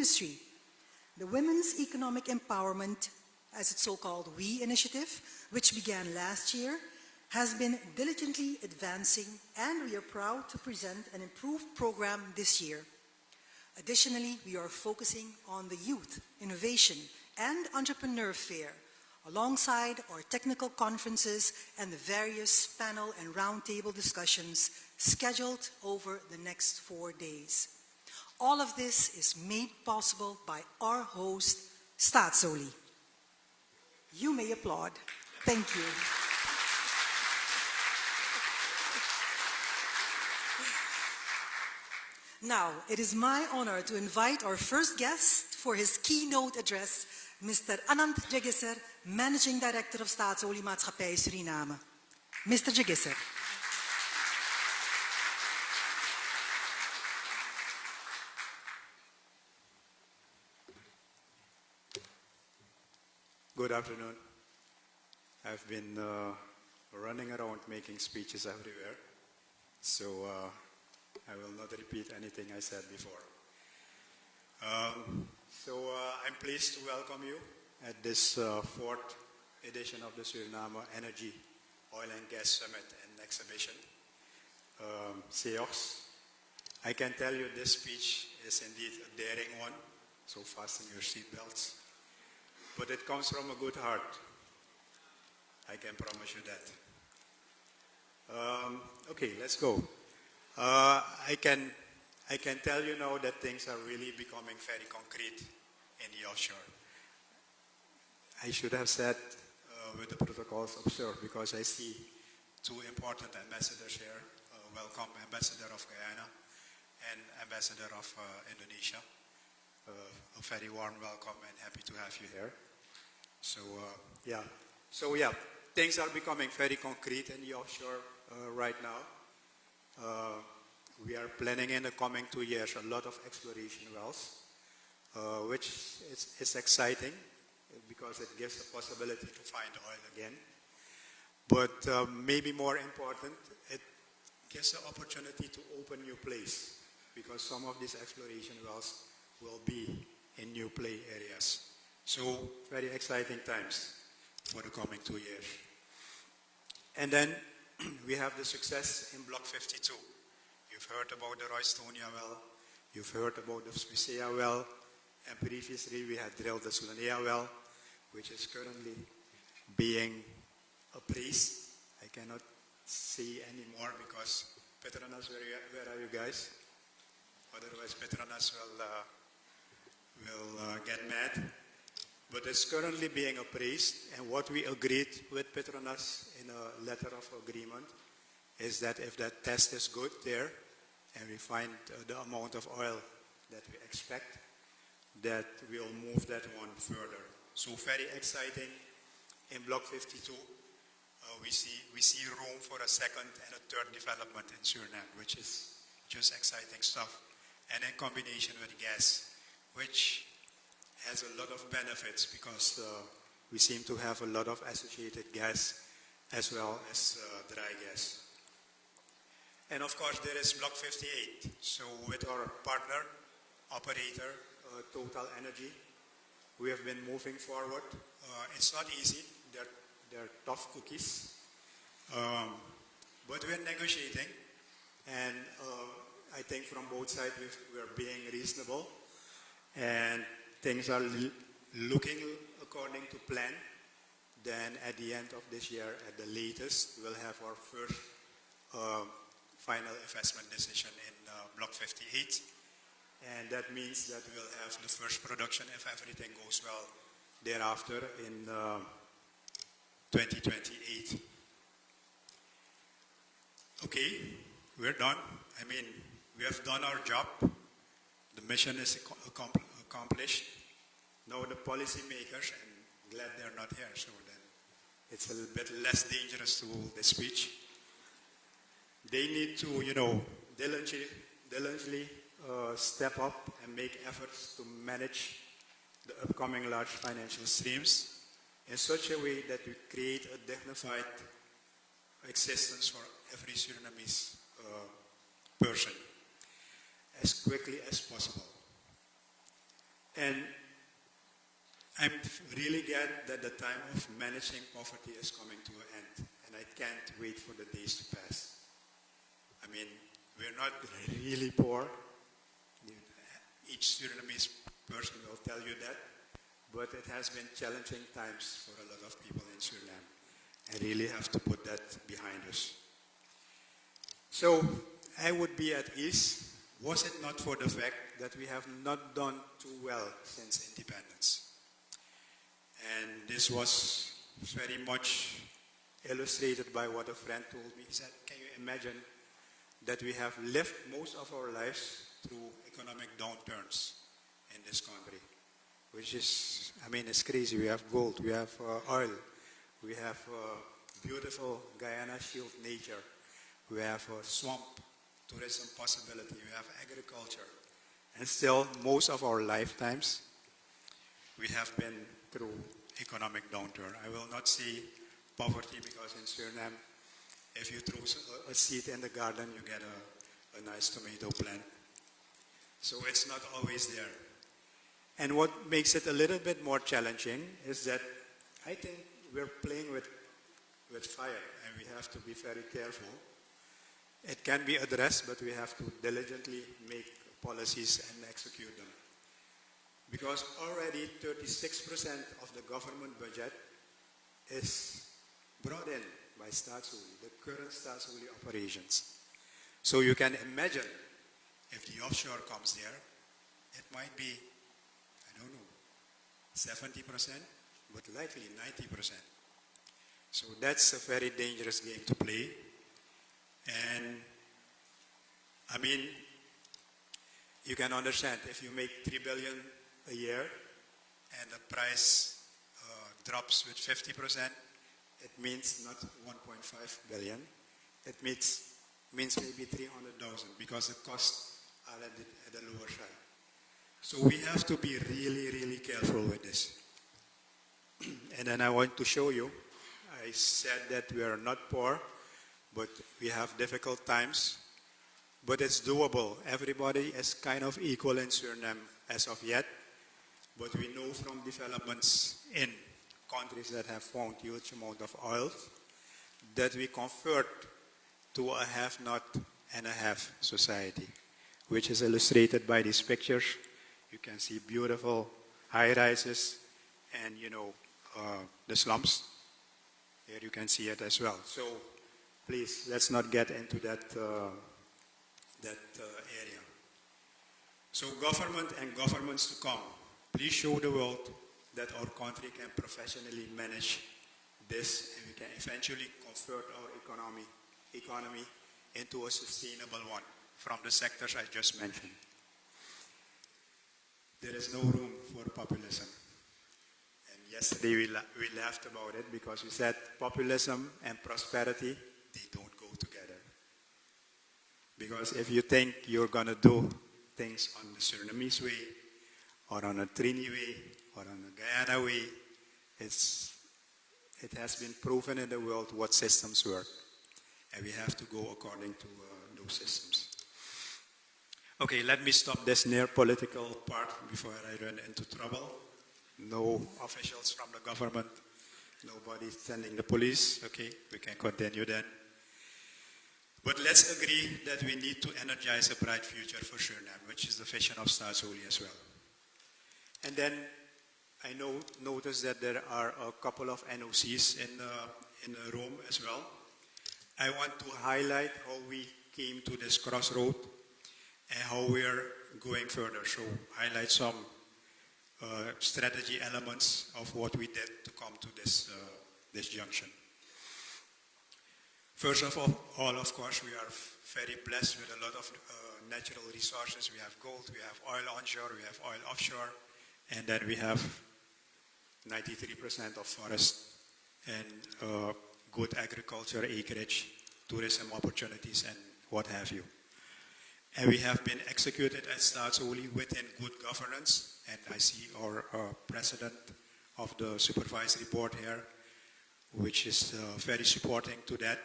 industry. The Women's Economic Empowerment, as it's so-called WE initiative, which began last year, has been diligently advancing, and we are proud to present an improved program this year. Additionally, we are focusing on the youth, innovation, and entrepreneur fair, alongside our technical conferences and the various panel and roundtable discussions scheduled over the next 4 days. All of this is made possible by our host, Staatsoli. You may applaud. Thank you. Now, it is my honor to invite our first guest for his keynote address, Mr. Anand Jagisser, Managing Director of Staatsoli Maatschappij Suriname. Mr. Jagisser. Good afternoon. I've been running around making speeches everywhere, so I will not repeat anything I said before. I'm pleased to welcome you at this fourth edition of the Suriname Energy, Oil and Gas Summit and Exhibition, SEOGS. I can tell you this speech is indeed a daring one, so fasten your seatbelts. But it comes from a good heart. I can promise you that. Okay, let's go. I can tell you now that things are really becoming very concrete in the offshore. I should have said with the protocols observed, because I see two important ambassadors here. Welcome, Ambassador of Guyana and Ambassador of Indonesia. A very warm welcome and happy to have you here. So things are becoming very concrete in the offshore right now. We are planning in the coming 2 years a lot of exploration wells, which is exciting because it gives the possibility to find oil again. But maybe more important, it gives the opportunity to open new plays, because some of these exploration wells will be in new play areas. So very exciting times for the coming 2 years. And then we have the success in Block 52. You've heard about the Roystonia well, you've heard about the Swisea well, and previously we had drilled the Sulanea well, which is currently being appraised. I cannot see anymore because Petronas, where are you guys? Otherwise Petronas will get mad. But it's currently being appraised, and what we agreed with Petronas in a letter of agreement is that if that test is good there, and we find the amount of oil that we expect, that we'll move that one further. So very exciting. In Block 52, we see room for a second and a third development in Suriname, which is just exciting stuff. And in combination with gas, which has a lot of benefits, because we seem to have a lot of associated gas as well as dry gas. And of course there is Block 58. So with our partner, operator, Total Energy, we have been moving forward. It's not easy, they're tough cookies, but we're negotiating, and I think from both sides we're being reasonable, and things are looking according to plan. Then at the end of this year, at the latest, we'll have our first final investment decision in Block 58. And that means that we'll have the first production, if everything goes well, thereafter in 2028. Okay, we're done. I mean, we have done our job. The mission is accomplished. Now the policy makers, I'm glad they're not here, so then it's a little bit less dangerous to hold this speech. They need to, diligently step up and make efforts to manage the upcoming large financial streams in such a way that we create a dignified existence for every Surinamese person as quickly as possible. And I'm really glad that the time of managing poverty is coming to an end, and I can't wait for the days to pass. I mean, we're not really poor. Each Surinamese person will tell you that, but it has been challenging times for a lot of people in Suriname. I really have to put that behind us. So I would be at ease, was it not for the fact that we have not done too well since independence. And this was very much illustrated by what a friend told me. He said, can you imagine that we have lived most of our lives through economic downturns in this country, which is, I mean, it's crazy. We have gold, we have oil, we have beautiful Guyana Shield nature, we have a swamp tourism possibility, we have agriculture, and still most of our lifetimes we have been through economic downturn. I will not say poverty because in Suriname, if you throw a seed in the garden, you get a nice tomato plant. So it's not always there. And what makes it a little bit more challenging is that I think we're playing with fire, and we have to be very careful. It can be addressed, but we have to diligently make policies and execute them. Because already 36% of the government budget is brought in by Staatsholie, the current Staatsholie operations. So you can imagine if the offshore comes there, it might be, I don't know, 70%, but likely 90%. So that's a very dangerous game to play. And I mean, you can understand if you make 3 billion a year and the price drops with 50%, it means not 1.5 billion. It means maybe 300,000 because the costs are at the lower side. So we have to be really, really careful with this. And then I want to show you, I said that we are not poor, but we have difficult times. But it's doable. Everybody is kind of equal in Suriname as of yet. But we know from developments in countries that have found huge amount of oil that we convert to a have-not and a have society, which is illustrated by these pictures. You can see beautiful high-rises and, the slums. Here you can see it as well. So please, let's not get into that area. So government and governments to come, please show the world that our country can professionally manage this and we can eventually convert our economy into a sustainable one from the sectors I just mentioned. There is no room for populism. And yesterday we laughed about it because we said populism and prosperity, they don't go together. Because if you think you're going to do things on the Surinamese way, or on a Trini way, or on a Guyana way, it has been proven in the world what systems work. And we have to go according to those systems. Okay, let me stop this near political part before I run into trouble. No officials from the government, nobody sending the police. Okay, we can continue then. But let's agree that we need to energize a bright future for Suriname, which is the vision of Staatsholie as well. And then I noticed that there are a couple of NOCs in Rome as well. I want to highlight how we came to this crossroad and how we are going further. So highlight some strategy elements of what we did to come to this junction. First of all, of course, we are very blessed with a lot of natural resources. We have gold, we have oil onshore, we have oil offshore, and then we have 93% of forest and good agriculture, acreage, tourism opportunities, and what have you. And we have been executed at Staatsholie within good governance, and I see our president of the supervisory board here, which is very supporting to that.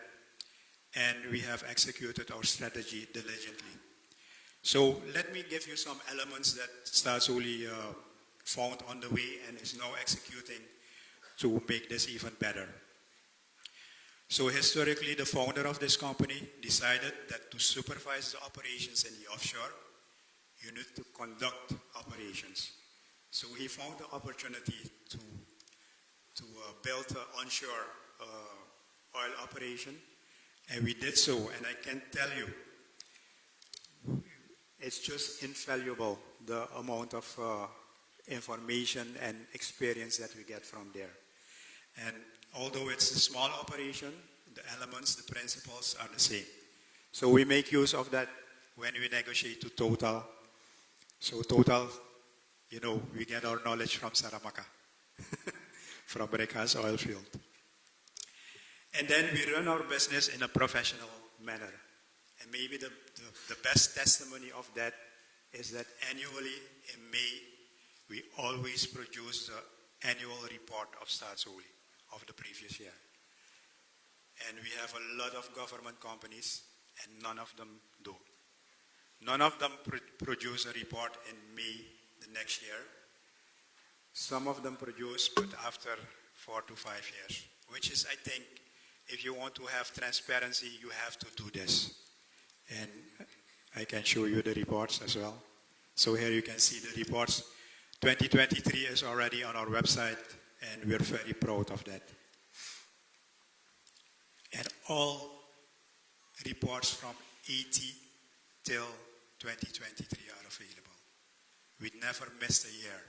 And we have executed our strategy diligently. So let me give you some elements that Staatsholie found on the way and is now executing to make this even better. So historically, the founder of this company decided that to supervise the operations in the offshore, you need to conduct operations. So he found the opportunity to build an onshore oil operation, and we did so. And I can tell you, it's just invaluable, the amount of information and experience that we get from there. And although it's a small operation, the elements, the principles are the same. So we make use of that when we negotiate to Total. So Total, you know, we get our knowledge from Saramacca, from Brekas oil field. And then we run our business in a professional manner. And maybe the best testimony of that is that annually in May, we always produce the annual report of Staatsolie of the previous year. And we have a lot of government companies, and none of them do. None of them produce a report in May the next year. Some of them produce, but after 4 to 5 years, which is, I think, if you want to have transparency, you have to do this. And I can show you the reports as well. So here you can see the reports. 2023 is already on our website, and we're very proud of that. And all reports from 80 till 2023 are available. We never missed a year.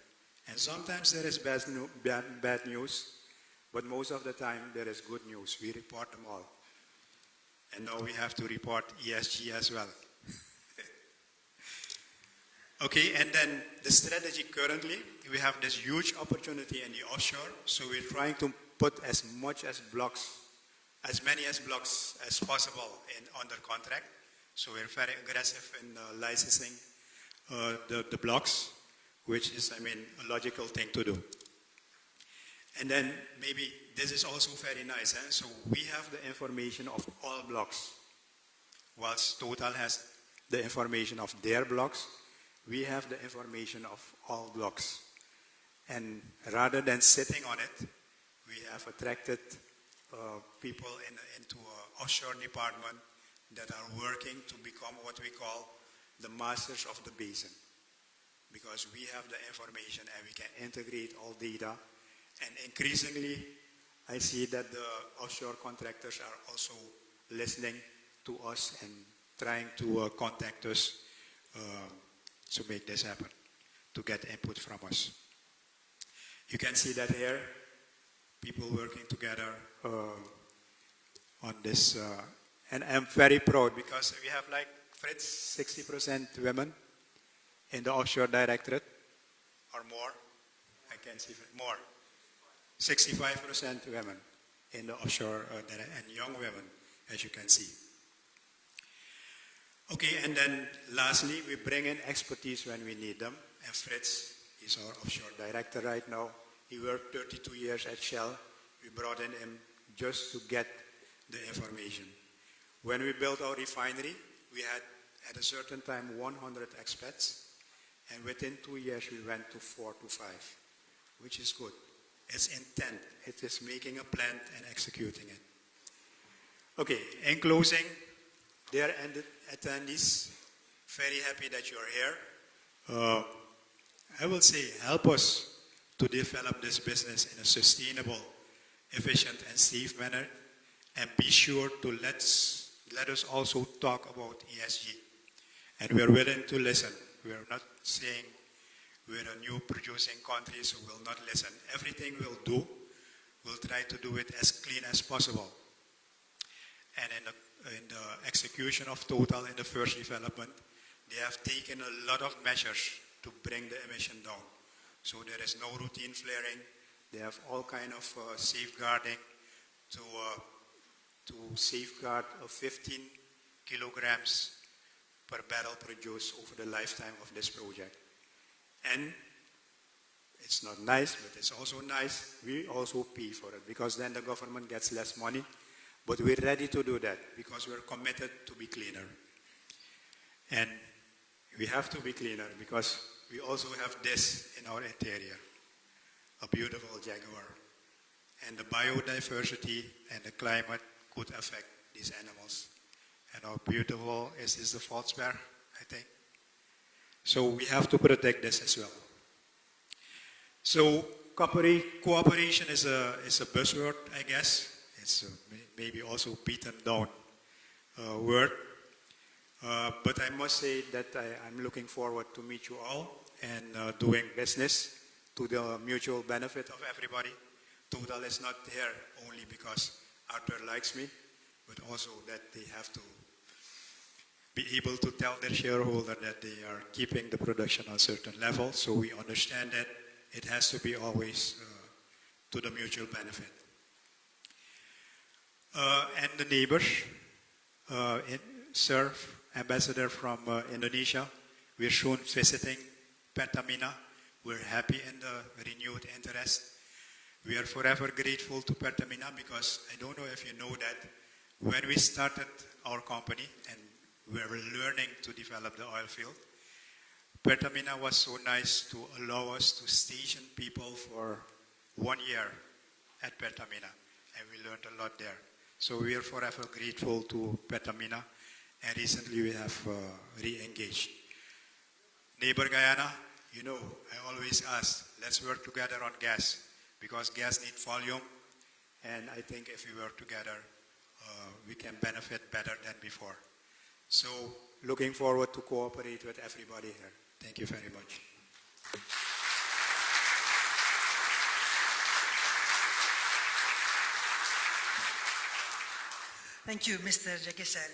And sometimes there is bad news, but most of the time there is good news. We report them all. And now we have to report ESG as well. Okay, and then the strategy currently, we have this huge opportunity in the offshore, so we're trying to put as many blocks as possible under contract. So we're very aggressive in licensing the blocks, which is, a logical thing to do. And then maybe this is also very nice. So we have the information of all blocks. Whilst Total has the information of their blocks, we have the information of all blocks. And rather than sitting on it, we have attracted people into an offshore department that are working to become what we call the masters of the basin. Because we have the information and we can integrate all data. And increasingly, I see that the offshore contractors are also listening to us and trying to contact us to make this happen, to get input from us. You can see that here, people working together on this. And I'm very proud because we have, like Fritz, 60% women in the offshore directorate, or more. I can see more. 65% women in the offshore and young women, as you can see. Okay, and then lastly, we bring in expertise when we need them. And Fritz is our offshore director right now. He worked 32 years at Shell. We brought in him just to get the information. When we built our refinery, we had at a certain time 100 expats. And within 2 years, we went to 4 to 5, which is good. It's intent. It is making a plan and executing it. Okay, in closing, dear attendees, very happy that you're here. I will say, help us to develop this business in a sustainable, efficient, and safe manner. And be sure to let us also talk about ESG. And we're willing to listen. We're not saying we're a new producing country, so we'll not listen. Everything we'll do, we'll try to do it as clean as possible. And in the execution of Total in the first development, they have taken a lot of measures to bring the emission down. So there is no routine flaring. They have all kind of safeguarding to safeguard 15 kilograms per barrel produced over the lifetime of this project. And it's not nice, but it's also nice. We also pay for it because then the government gets less money. But we're ready to do that because we're committed to be cleaner. And we have to be cleaner because we also have this in our interior, a beautiful jaguar. And the biodiversity and the climate could affect these animals. And how beautiful is this, the false bear, I think. So we have to protect this as well. So cooperation is a buzzword, I guess. It's maybe also beaten down word. But I must say that I'm looking forward to meet you all and doing business to the mutual benefit of everybody. Total is not there only because Arthur likes me, but also that they have to be able to tell their shareholder that they are keeping the production on a certain level. So we understand that it has to be always to the mutual benefit. And the neighbors, Sir Ambassador from Indonesia, we're soon visiting Pertamina. We're happy in the renewed interest. We are forever grateful to Pertamina because I don't know if you know that when we started our company and we were learning to develop the oil field, Pertamina was so nice to allow us to station people for 1 year at Pertamina, and we learned a lot there. So we are forever grateful to Pertamina, and recently we have re-engaged. Neighbor Guyana, you know, I always ask, let's work together on gas, because gas needs volume, and I think if we work together, we can benefit better than before. So looking forward to cooperate with everybody here. Thank you very much. Thank you, Mr. Jagisel.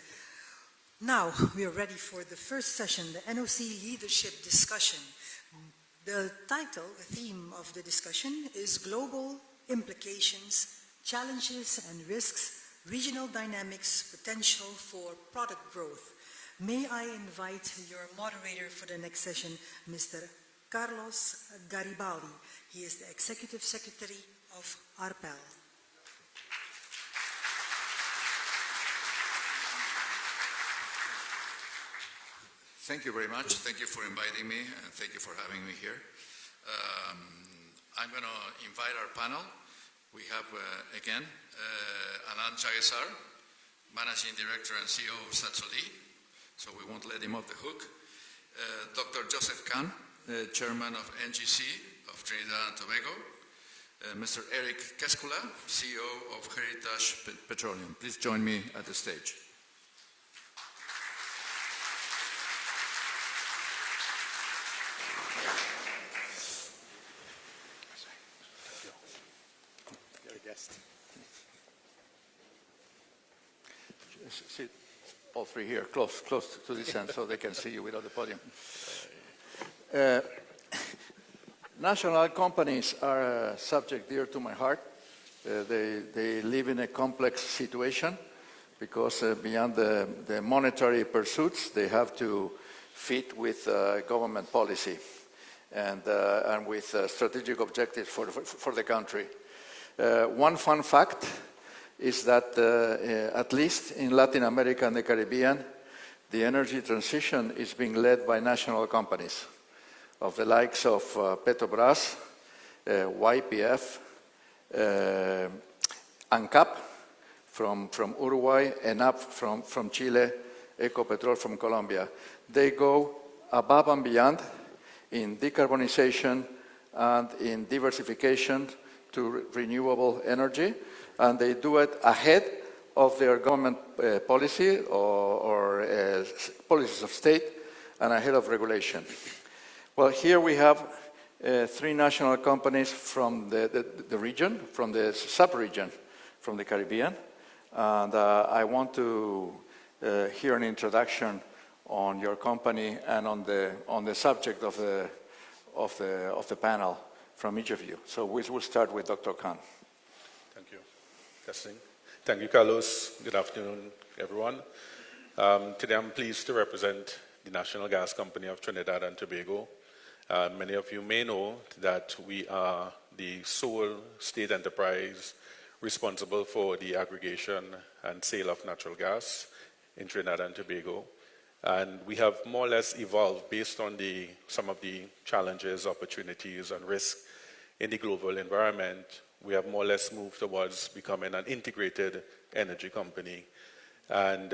Now we are ready for the first session, the NOC Leadership Discussion. The title, the theme of the discussion is Global Implications, Challenges and Risks, Regional Dynamics, Potential for Product Growth. May I invite your moderator for the next session, Mr. Carlos Garibaldi. He is the Executive Secretary of ARPEL. Thank you very much. Thank you for inviting me, and thank you for having me here. I'm going to invite our panel. We have, again, Anand Jagesar, Managing Director and CEO of Satsoli, so we won't let him off the hook. Dr. Joseph Khan, Chairman of NGC of Trinidad and Tobago. Mr. Eric Keskula, CEO of Heritage Petroleum. Please join me at the stage. Sit all three here, close to this end, so they can see you without the podium. National companies are a subject dear to my heart. They live in a complex situation because beyond the monetary pursuits, they have to fit with government policy and with strategic objectives for the country. One fun fact is that at least in Latin America and the Caribbean, the energy transition is being led by national companies of the likes of Petrobras, YPF, ANCAP from Uruguay, ENAP from Chile, Ecopetrol from Colombia. They go above and beyond in decarbonization and in diversification to renewable energy, and they do it ahead of their government policy or policies of state and ahead of regulation. Well, here we have three national companies from the region, from the sub-region, from the Caribbean, and I want to hear an introduction on your company and on the subject of the panel from each of you. So we'll start with Dr. Khan. Thank you. Testing. Thank you, Carlos. Good afternoon, everyone. Today I'm pleased to represent the National Gas Company of Trinidad and Tobago. Many of you may know that we are the sole state enterprise responsible for the aggregation and sale of natural gas in Trinidad and Tobago. And we have more or less evolved based on some of the challenges, opportunities, and risks in the global environment. We have more or less moved towards becoming an integrated energy company. And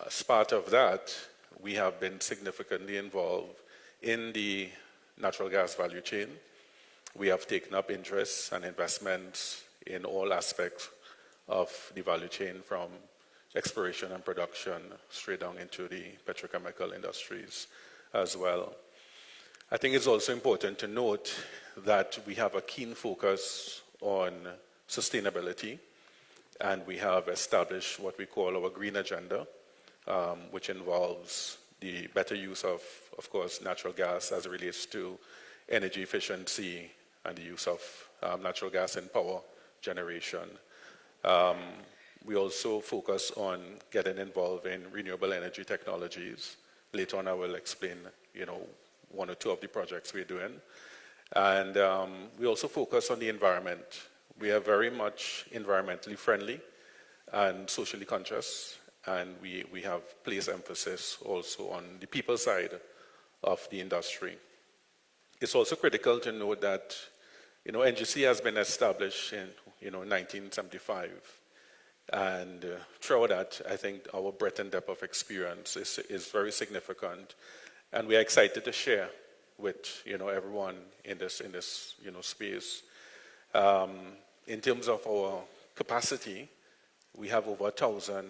as part of that, we have been significantly involved in the natural gas value chain. We have taken up interests and investments in all aspects of the value chain, from exploration and production straight down into the petrochemical industries as well. I think it's also important to note that we have a keen focus on sustainability, and we have established what we call our green agenda, which involves the better use of course, natural gas as it relates to energy efficiency and the use of natural gas in power generation. We also focus on getting involved in renewable energy technologies. Later on, I will explain, one or two of the projects we're doing. And we also focus on the environment. We are very much environmentally friendly and socially conscious, and we have placed emphasis also on the people side of the industry. It's also critical to note that, NGC has been established in, 1975. And through that, I think our breadth and depth of experience is very significant, and we are excited to share with everyone in this space. In terms of our capacity, we have over 1,000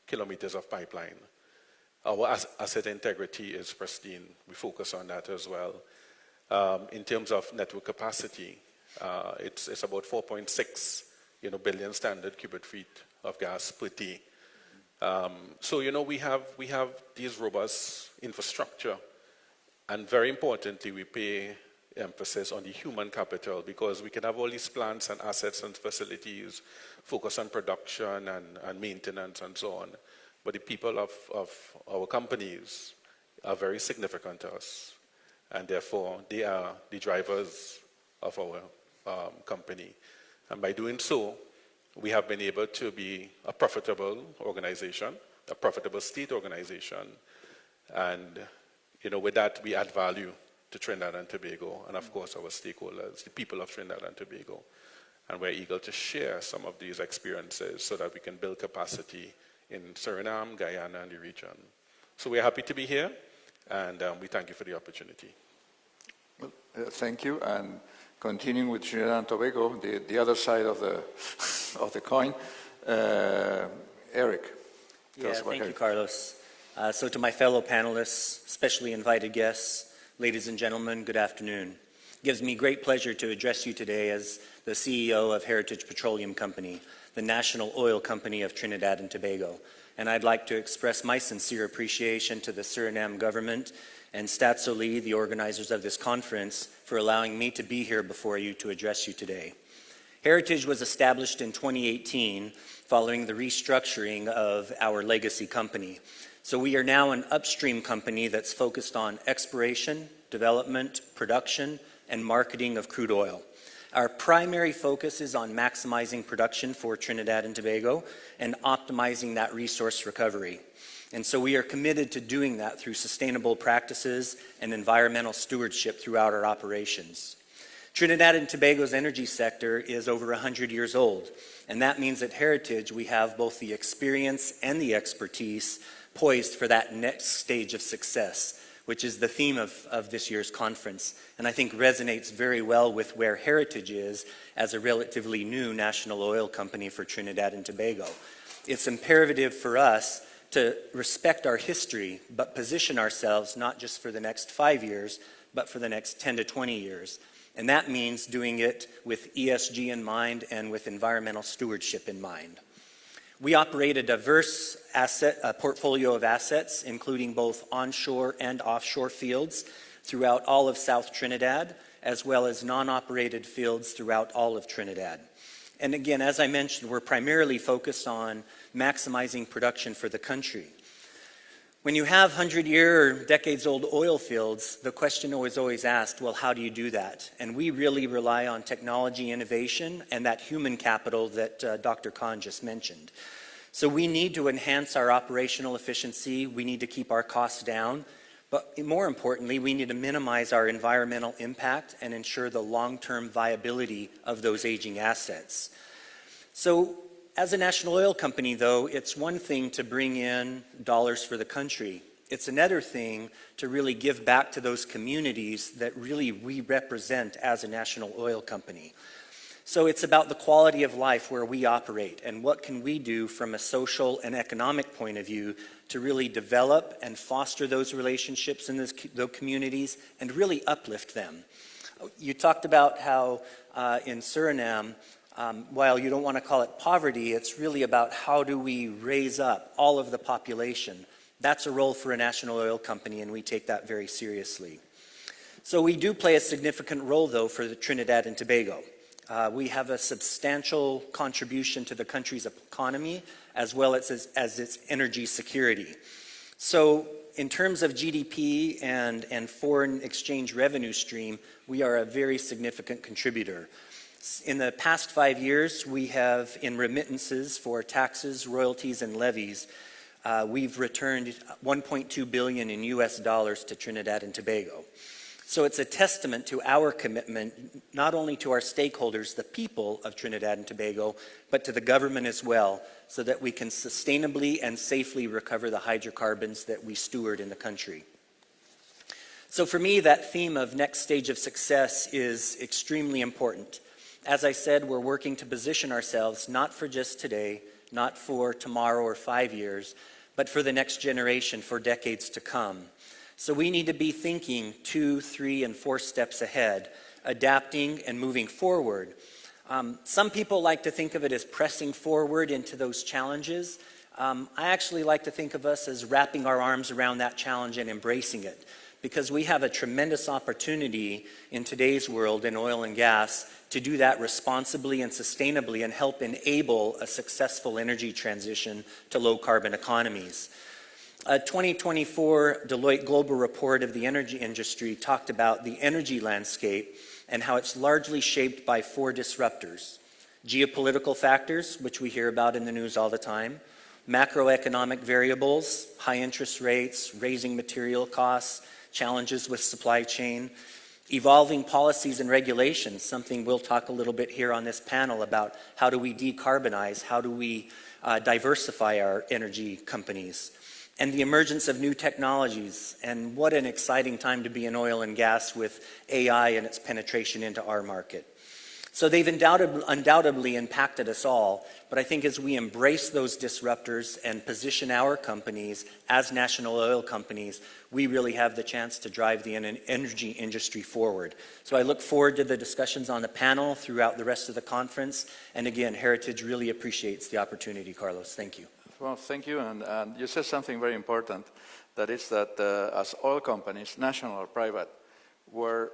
kilometers of pipeline. Our asset integrity is pristine. We focus on that as well. In terms of network capacity, it's about 4.6 billion standard cubic feet of gas per day. So we have these robust infrastructure, and very importantly, we pay emphasis on the human capital, because we can have all these plants and assets and facilities, focus on production and maintenance and so on. But the people of our companies are very significant to us, and therefore they are the drivers of our company. And by doing so, we have been able to be a profitable organization, a profitable state organization. And with that, we add value to Trinidad and Tobago, and of course our stakeholders, the people of Trinidad and Tobago. And we're eager to share some of these experiences so that we can build capacity in Suriname, Guyana, and the region. So we're happy to be here, and we thank you for the opportunity. Well, thank you. And continuing with Trinidad and Tobago, the other side of the coin, Eric. Yeah, thank you, Carlos. So to my fellow panelists, especially invited guests, ladies and gentlemen, good afternoon. It gives me great pleasure to address you today as the CEO of Heritage Petroleum Company, the national oil company of Trinidad and Tobago. And I'd like to express my sincere appreciation to the Suriname government and Staatsolie, the organizers of this conference, for allowing me to be here before you to address you today. Heritage was established in 2018 following the restructuring of our legacy company. So we are now an upstream company that's focused on exploration, development, production, and marketing of crude oil. Our primary focus is on maximizing production for Trinidad and Tobago and optimizing that resource recovery. And so we are committed to doing that through sustainable practices and environmental stewardship throughout our operations. Trinidad and Tobago's energy sector is over 100 years old, and that means at Heritage we have both the experience and the expertise poised for that next stage of success, which is the theme of this year's conference, and I think resonates very well with where Heritage is as a relatively new national oil company for Trinidad and Tobago. It's imperative for us to respect our history, but position ourselves not just for the next 5 years, but for the next 10 to 20 years. And that means doing it with ESG in mind and with environmental stewardship in mind. We operate a diverse portfolio of assets, including both onshore and offshore fields throughout all of South Trinidad, as well as non-operated fields throughout all of Trinidad. And again, as I mentioned, we're primarily focused on maximizing production for the country. When you have 100-year or decades-old oil fields, the question is always asked, well, how do you do that? And we really rely on technology innovation and that human capital that Dr. Khan just mentioned. So we need to enhance our operational efficiency, we need to keep our costs down, but more importantly, we need to minimize our environmental impact and ensure the long-term viability of those aging assets. So as a national oil company, though, it's one thing to bring in dollars for the country. It's another thing to really give back to those communities that really we represent as a national oil company. So it's about the quality of life where we operate and what can we do from a social and economic point of view to really develop and foster those relationships in those communities and really uplift them. You talked about how in Suriname, while you don't want to call it poverty, it's really about how do we raise up all of the population. That's a role for a national oil company, and we take that very seriously. So we do play a significant role, though, for the Trinidad and Tobago. We have a substantial contribution to the country's economy as well as its energy security. So in terms of GDP and foreign exchange revenue stream, we are a very significant contributor. In the past 5 years, we have, in remittances for taxes, royalties, and levies, we've returned $1.2 billion in US dollars to Trinidad and Tobago. So it's a testament to our commitment, not only to our stakeholders, the people of Trinidad and Tobago, but to the government as well, so that we can sustainably and safely recover the hydrocarbons that we steward in the country. So for me, that theme of next stage of success is extremely important. As I said, we're working to position ourselves not for just today, not for tomorrow or 5 years, but for the next generation, for decades to come. So we need to be thinking 2, 3, and 4 steps ahead, adapting and moving forward. Some people like to think of it as pressing forward into those challenges. I actually like to think of us as wrapping our arms around that challenge and embracing it, because we have a tremendous opportunity in today's world in oil and gas to do that responsibly and sustainably and help enable a successful energy transition to low-carbon economies. A 2024 Deloitte Global Report of the energy industry talked about the energy landscape and how it's largely shaped by 4 disruptors: geopolitical factors, which we hear about in the news all the time, macroeconomic variables, high interest rates, raising material costs, challenges with supply chain, evolving policies and regulations, something we'll talk a little bit here on this panel about how do we decarbonize, how do we diversify our energy companies, and the emergence of new technologies. And what an exciting time to be in oil and gas with AI and its penetration into our market. So they've undoubtedly impacted us all, but I think as we embrace those disruptors and position our companies as national oil companies, we really have the chance to drive the energy industry forward. So I look forward to the discussions on the panel throughout the rest of the conference. And again, Heritage really appreciates the opportunity, Carlos. Thank you. Well, thank you. And you said something very important, that is that as oil companies, national or private, we're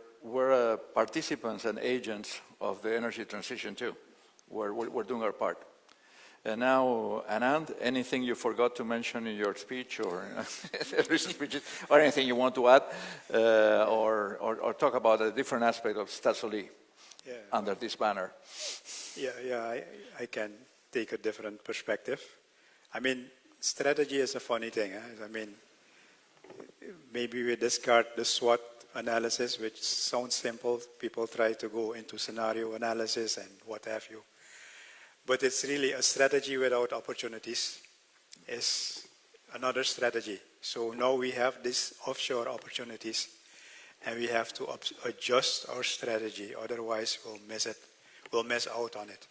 participants and agents of the energy transition too. We're doing our part. And now, Anand, anything you forgot to mention in your speech or recent speeches, or anything you want to add, or talk about a different aspect of Stasoli under this banner? I can take a different perspective. I mean, strategy is a funny thing. I mean, maybe we discard the SWOT analysis, which sounds simple. People try to go into scenario analysis and what have you. But it's really a strategy without opportunities is another strategy. So now we have these offshore opportunities and we have to adjust our strategy. Otherwise, we'll miss it. We'll miss out on it.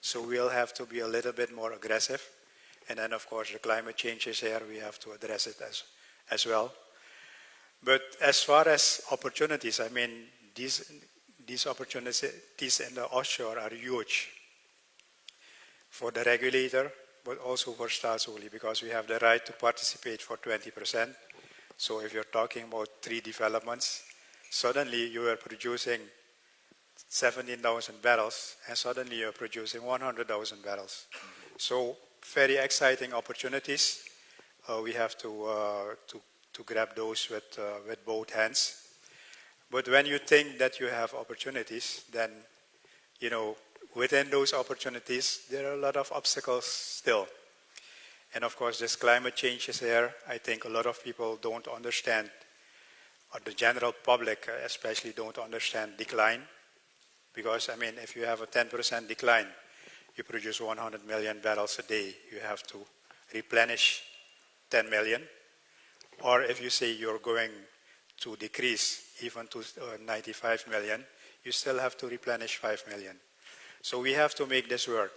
So we'll have to be a little bit more aggressive. And then, of course, the climate change is here. We have to address it as well. But as far as opportunities, I mean, these opportunities in the offshore are huge for the regulator, but also for Stasoli, because we have the right to participate for 20%. So if you're talking about 3 developments, suddenly you are producing 17,000 barrels, and suddenly you're producing 100,000 barrels. So very exciting opportunities. We have to grab those with both hands. But when you think that you have opportunities, then, you know, within those opportunities, there are a lot of obstacles still. And of course, this climate change is here. I think a lot of people don't understand, or the general public especially don't understand decline. Because, I mean, if you have a 10% decline, you produce 100 million barrels a day, you have to replenish 10 million. Or if you say you're going to decrease even to 95 million, you still have to replenish 5 million. So we have to make this work.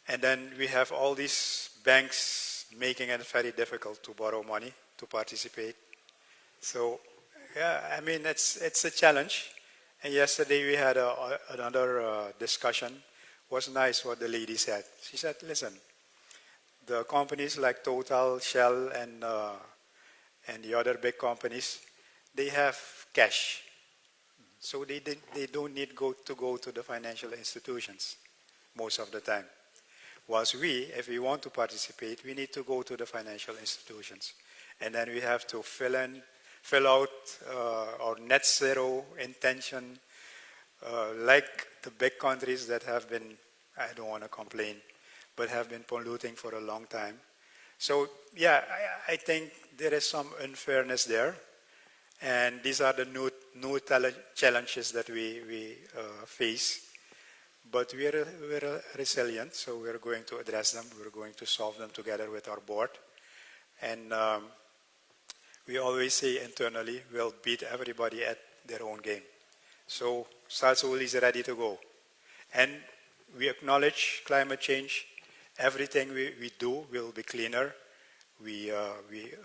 And then we have all these banks making it very difficult to borrow money to participate. So, yeah, I mean, it's a challenge. And yesterday we had another discussion. It was nice what the lady said. She said, listen, the companies like Total, Shell, and the other big companies, they have cash. So they don't need to go to the financial institutions most of the time. Whilst we, if we want to participate, we need to go to the financial institutions. And then we have to fill out our net zero intention, like the big countries that have been, I don't want to complain, but have been polluting for a long time. So yeah, I think there is some unfairness there. And these are the new challenges that we face. But we're resilient, so we're going to address them. We're going to solve them together with our board. And we always say internally, we'll beat everybody at their own game. So Salsoul is ready to go. And we acknowledge climate change. Everything we do will be cleaner. We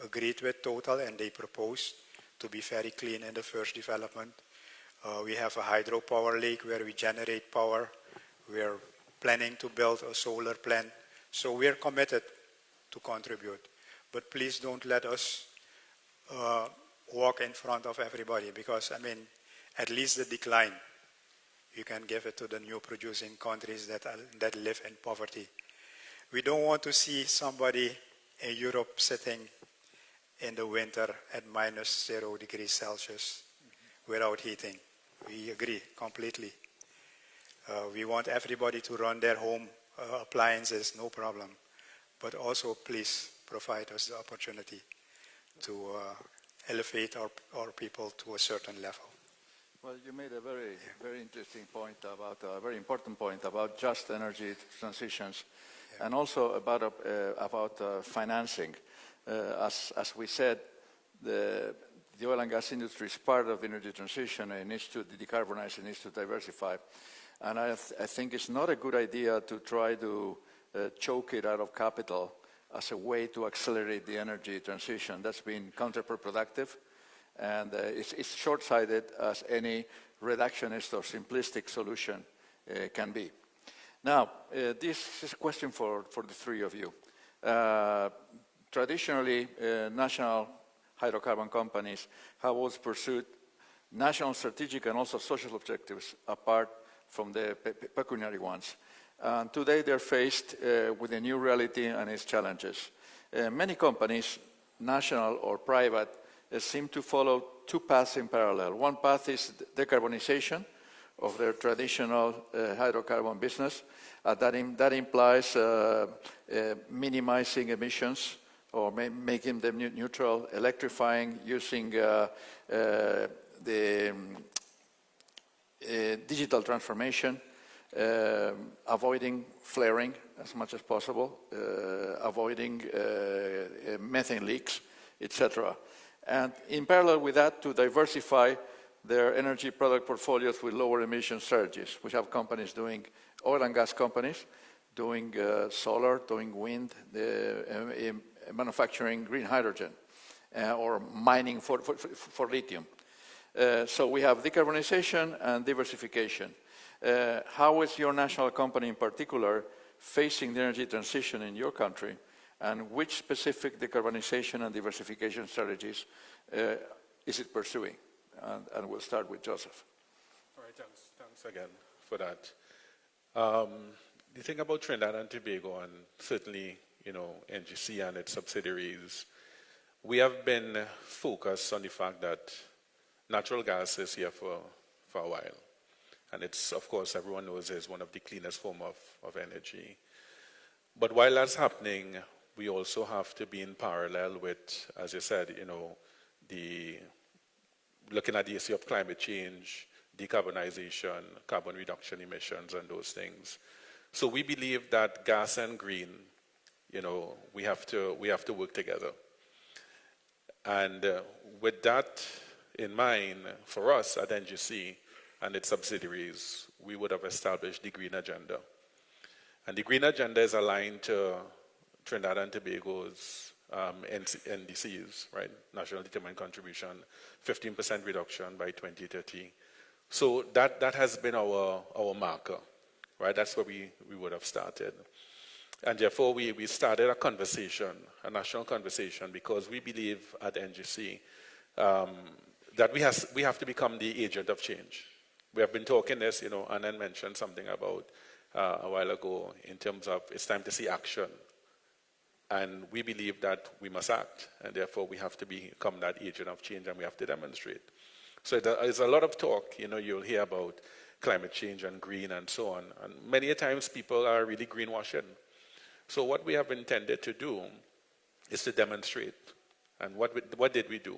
agreed with Total, and they proposed to be very clean in the first development. We have a hydropower lake where we generate power. We're planning to build a solar plant. So we're committed to contribute. But please don't let us walk in front of everybody, because, I mean, at least the decline, you can give it to the new producing countries that live in poverty. We don't want to see somebody in Europe sitting in the winter at -0 degrees Celsius without heating. We agree completely. We want everybody to run their home appliances, no problem. But also, please provide us the opportunity to elevate our people to a certain level. Well, you made a very interesting point about a very important point about just energy transitions, and also about financing. As we said, the oil and gas industry is part of the energy transition, and it needs to decarbonize, it needs to diversify. And I think it's not a good idea to try to choke it out of capital as a way to accelerate the energy transition. That's been counterproductive, and it's short-sighted as any reductionist or simplistic solution can be. Now, this is a question for the three of you. Traditionally, national hydrocarbon companies have always pursued national strategic and also social objectives apart from the pecuniary ones. And today they're faced with a new reality and its challenges. Many companies, national or private, seem to follow two paths in parallel. One path is decarbonization of their traditional hydrocarbon business. That implies minimizing emissions or making them neutral, electrifying, using the digital transformation, avoiding flaring as much as possible, avoiding methane leaks, etc. And in parallel with that, to diversify their energy product portfolios with lower emission strategies. We have companies doing, oil and gas companies, doing solar, doing wind, manufacturing green hydrogen, or mining for lithium. So we have decarbonization and diversification. How is your national company in particular facing the energy transition in your country, and which specific decarbonization and diversification strategies is it pursuing? And we'll start with Joseph. All right, thanks again for that. The thing about Trinidad and Tobago, and certainly, NGC and its subsidiaries, we have been focused on the fact that natural gas is here for a while. And it's, of course, everyone knows is one of the cleanest form of energy. But while that's happening, we also have to be in parallel with, as you said, looking at the issue of climate change, decarbonization, carbon reduction emissions, and those things. So we believe that gas and green, we have to work together. And with that in mind, for us at NGC and its subsidiaries, we would have established the Green Agenda. And the Green Agenda is aligned to Trinidad and Tobago's NDCs, right? National Determined Contribution, 15% reduction by 2030. So that has been our marker, right? That's where we would have started. And therefore, we started a conversation, a national conversation, because we believe at NGC that we have to become the agent of change. We have been talking this, Anand mentioned something about a while ago in terms of it's time to see action. And we believe that we must act, and therefore we have to become that agent of change, and we have to demonstrate. So there's a lot of talk, you'll hear about climate change and green and so on. And many times people are really greenwashing. So what we have intended to do is to demonstrate. And what did we do?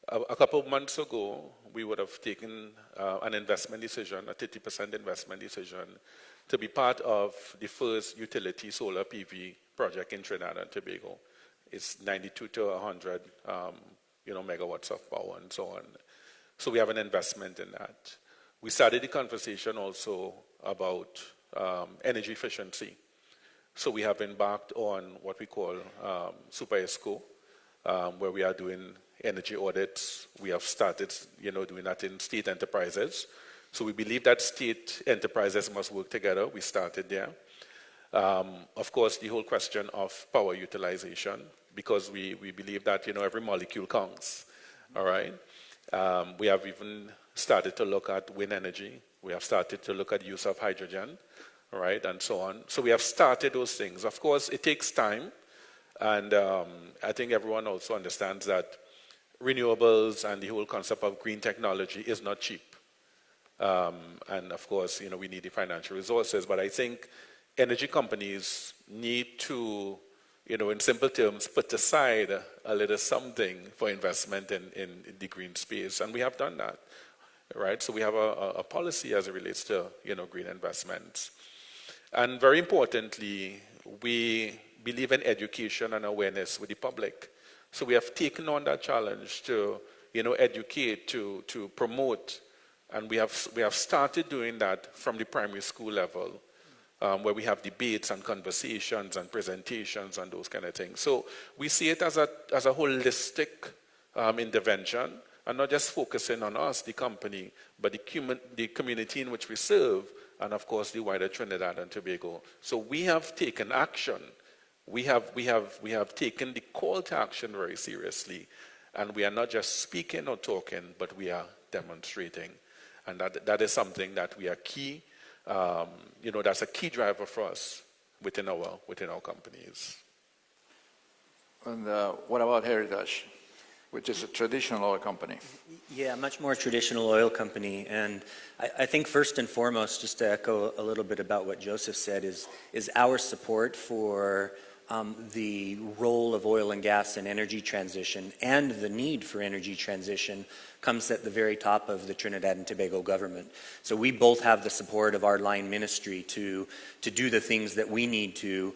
A couple of months ago, we would have taken an investment decision, a 30% investment decision, to be part of the first utility solar PV project in Trinidad and Tobago. It's 92 to 100 megawatts of power and so on. So we have an investment in that. We started the conversation also about energy efficiency. So we have embarked on what we call Super ESCO, where we are doing energy audits. We have started, doing that in state enterprises. So we believe that state enterprises must work together. We started there. Of course, the whole question of power utilization, because we believe that, every molecule counts, all right? We have even started to look at wind energy. We have started to look at use of hydrogen, all right, and so on. So we have started those things. Of course, it takes time, and I think everyone also understands that renewables and the whole concept of green technology is not cheap. And of course, we need the financial resources, but I think energy companies need to, in simple terms, put aside a little something for investment in the green space, and we have done that, right? So we have a policy as it relates to, green investments. And very importantly, we believe in education and awareness with the public. So we have taken on that challenge to, educate, to promote, and we have started doing that from the primary school level, where we have debates and conversations and presentations and those kind of things. So we see it as a holistic intervention, and not just focusing on us, the company, but the community in which we serve, and of course the wider Trinidad and Tobago. So we have taken action. We have taken the call to action very seriously, and we are not just speaking or talking, but we are demonstrating, and that is something that we are key. That's a key driver for us within our companies. And what about Heritage, which is a traditional oil company? Yeah, much more traditional oil company. And I think first and foremost, just to echo a little bit about what Joseph said, is our support for the role of oil and gas in energy transition and the need for energy transition comes at the very top of the Trinidad and Tobago government. So we both have the support of our line ministry to do the things that we need to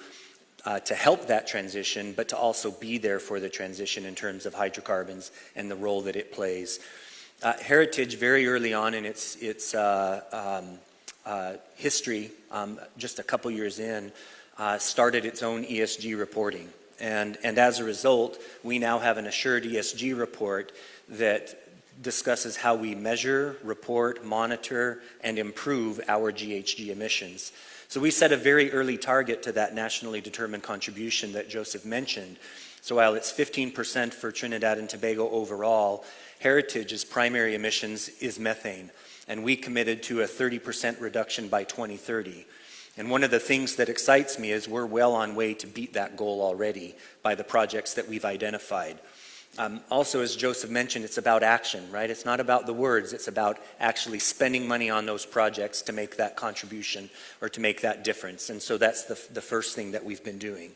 help that transition, but to also be there for the transition in terms of hydrocarbons and the role that it plays. Heritage, very early on in its history, just a couple years in, started its own ESG reporting. And as a result, we now have an assured ESG report that discusses how we measure, report, monitor, and improve our GHG emissions. So we set a very early target to that nationally determined contribution that Joseph mentioned. So while it's 15% for Trinidad and Tobago overall, Heritage's primary emissions is methane. And we committed to a 30% reduction by 2030. And one of the things that excites me is we're well on way to beat that goal already by the projects that we've identified. Also, as Joseph mentioned, it's about action, right? It's not about the words, it's about actually spending money on those projects to make that contribution or to make that difference. And so that's the first thing that we've been doing.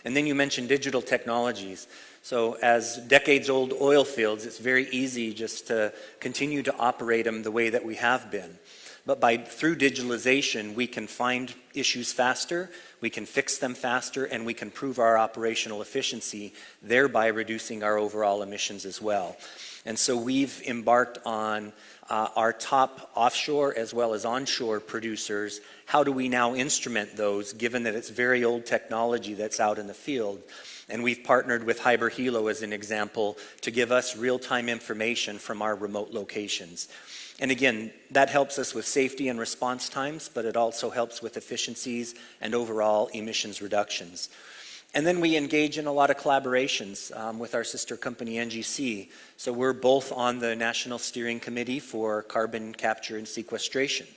And then you mentioned digital technologies. So as decades-old oil fields, it's very easy just to continue to operate them the way that we have been. But through digitalization, we can find issues faster, we can fix them faster, and we can prove our operational efficiency, thereby reducing our overall emissions as well. And so we've embarked on our top offshore as well as onshore producers. How do we now instrument those, given that it's very old technology that's out in the field? And we've partnered with Hyberhelo as an example to give us real-time information from our remote locations. And again, that helps us with safety and response times, but it also helps with efficiencies and overall emissions reductions. And then we engage in a lot of collaborations with our sister company, NGC. So we're both on the National Steering Committee for Carbon Capture and Sequestration.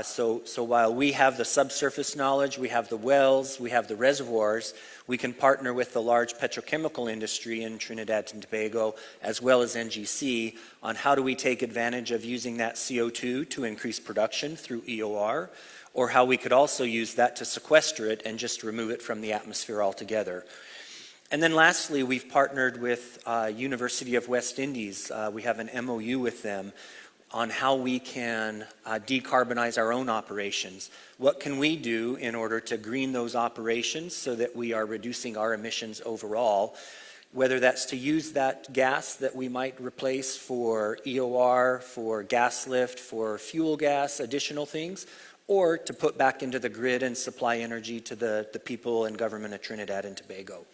So while we have the subsurface knowledge, we have the wells, we have the reservoirs, we can partner with the large petrochemical industry in Trinidad and Tobago, as well as NGC, on how do we take advantage of using that CO2 to increase production through EOR, or how we could also use that to sequester it and just remove it from the atmosphere altogether. And then lastly, we've partnered with University of West Indies. We have an MOU with them on how we can decarbonize our own operations. What can we do in order to green those operations so that we are reducing our emissions overall, whether that's to use that gas that we might replace for EOR, for gas lift, for fuel gas, additional things, or to put back into the grid and supply energy to the people and government of Trinidad and Tobago.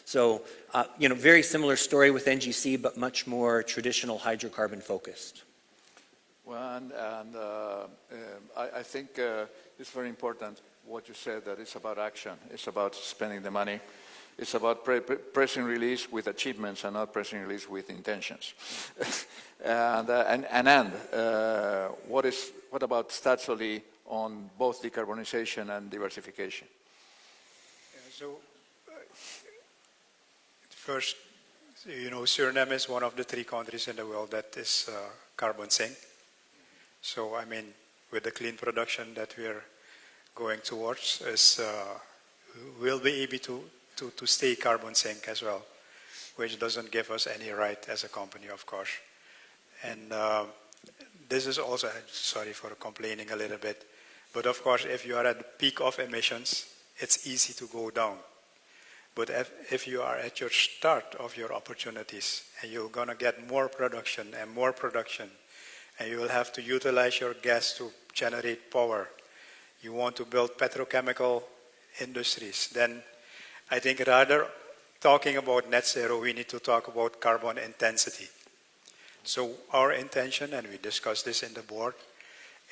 So, very similar story with NGC, but much more traditional hydrocarbon focused. Well, I think it's very important what you said, that it's about action. It's about spending the money. It's about pressing release with achievements and not pressing release with intentions. What about Statsoli on both decarbonization and diversification? First, Suriname is one of the 3 countries in the world that is carbon sink. So, with the clean production that we're going towards, we'll be able to stay carbon sink as well, which doesn't give us any right as a company, of course. And this is also, sorry for complaining a little bit, but of course, if you are at the peak of emissions, it's easy to go down. But if you are at your start of your opportunities, and you're going to get more production, and you will have to utilize your gas to generate power, you want to build petrochemical industries, then I think rather talking about net zero, we need to talk about carbon intensity. So our intention, and we discussed this in the board,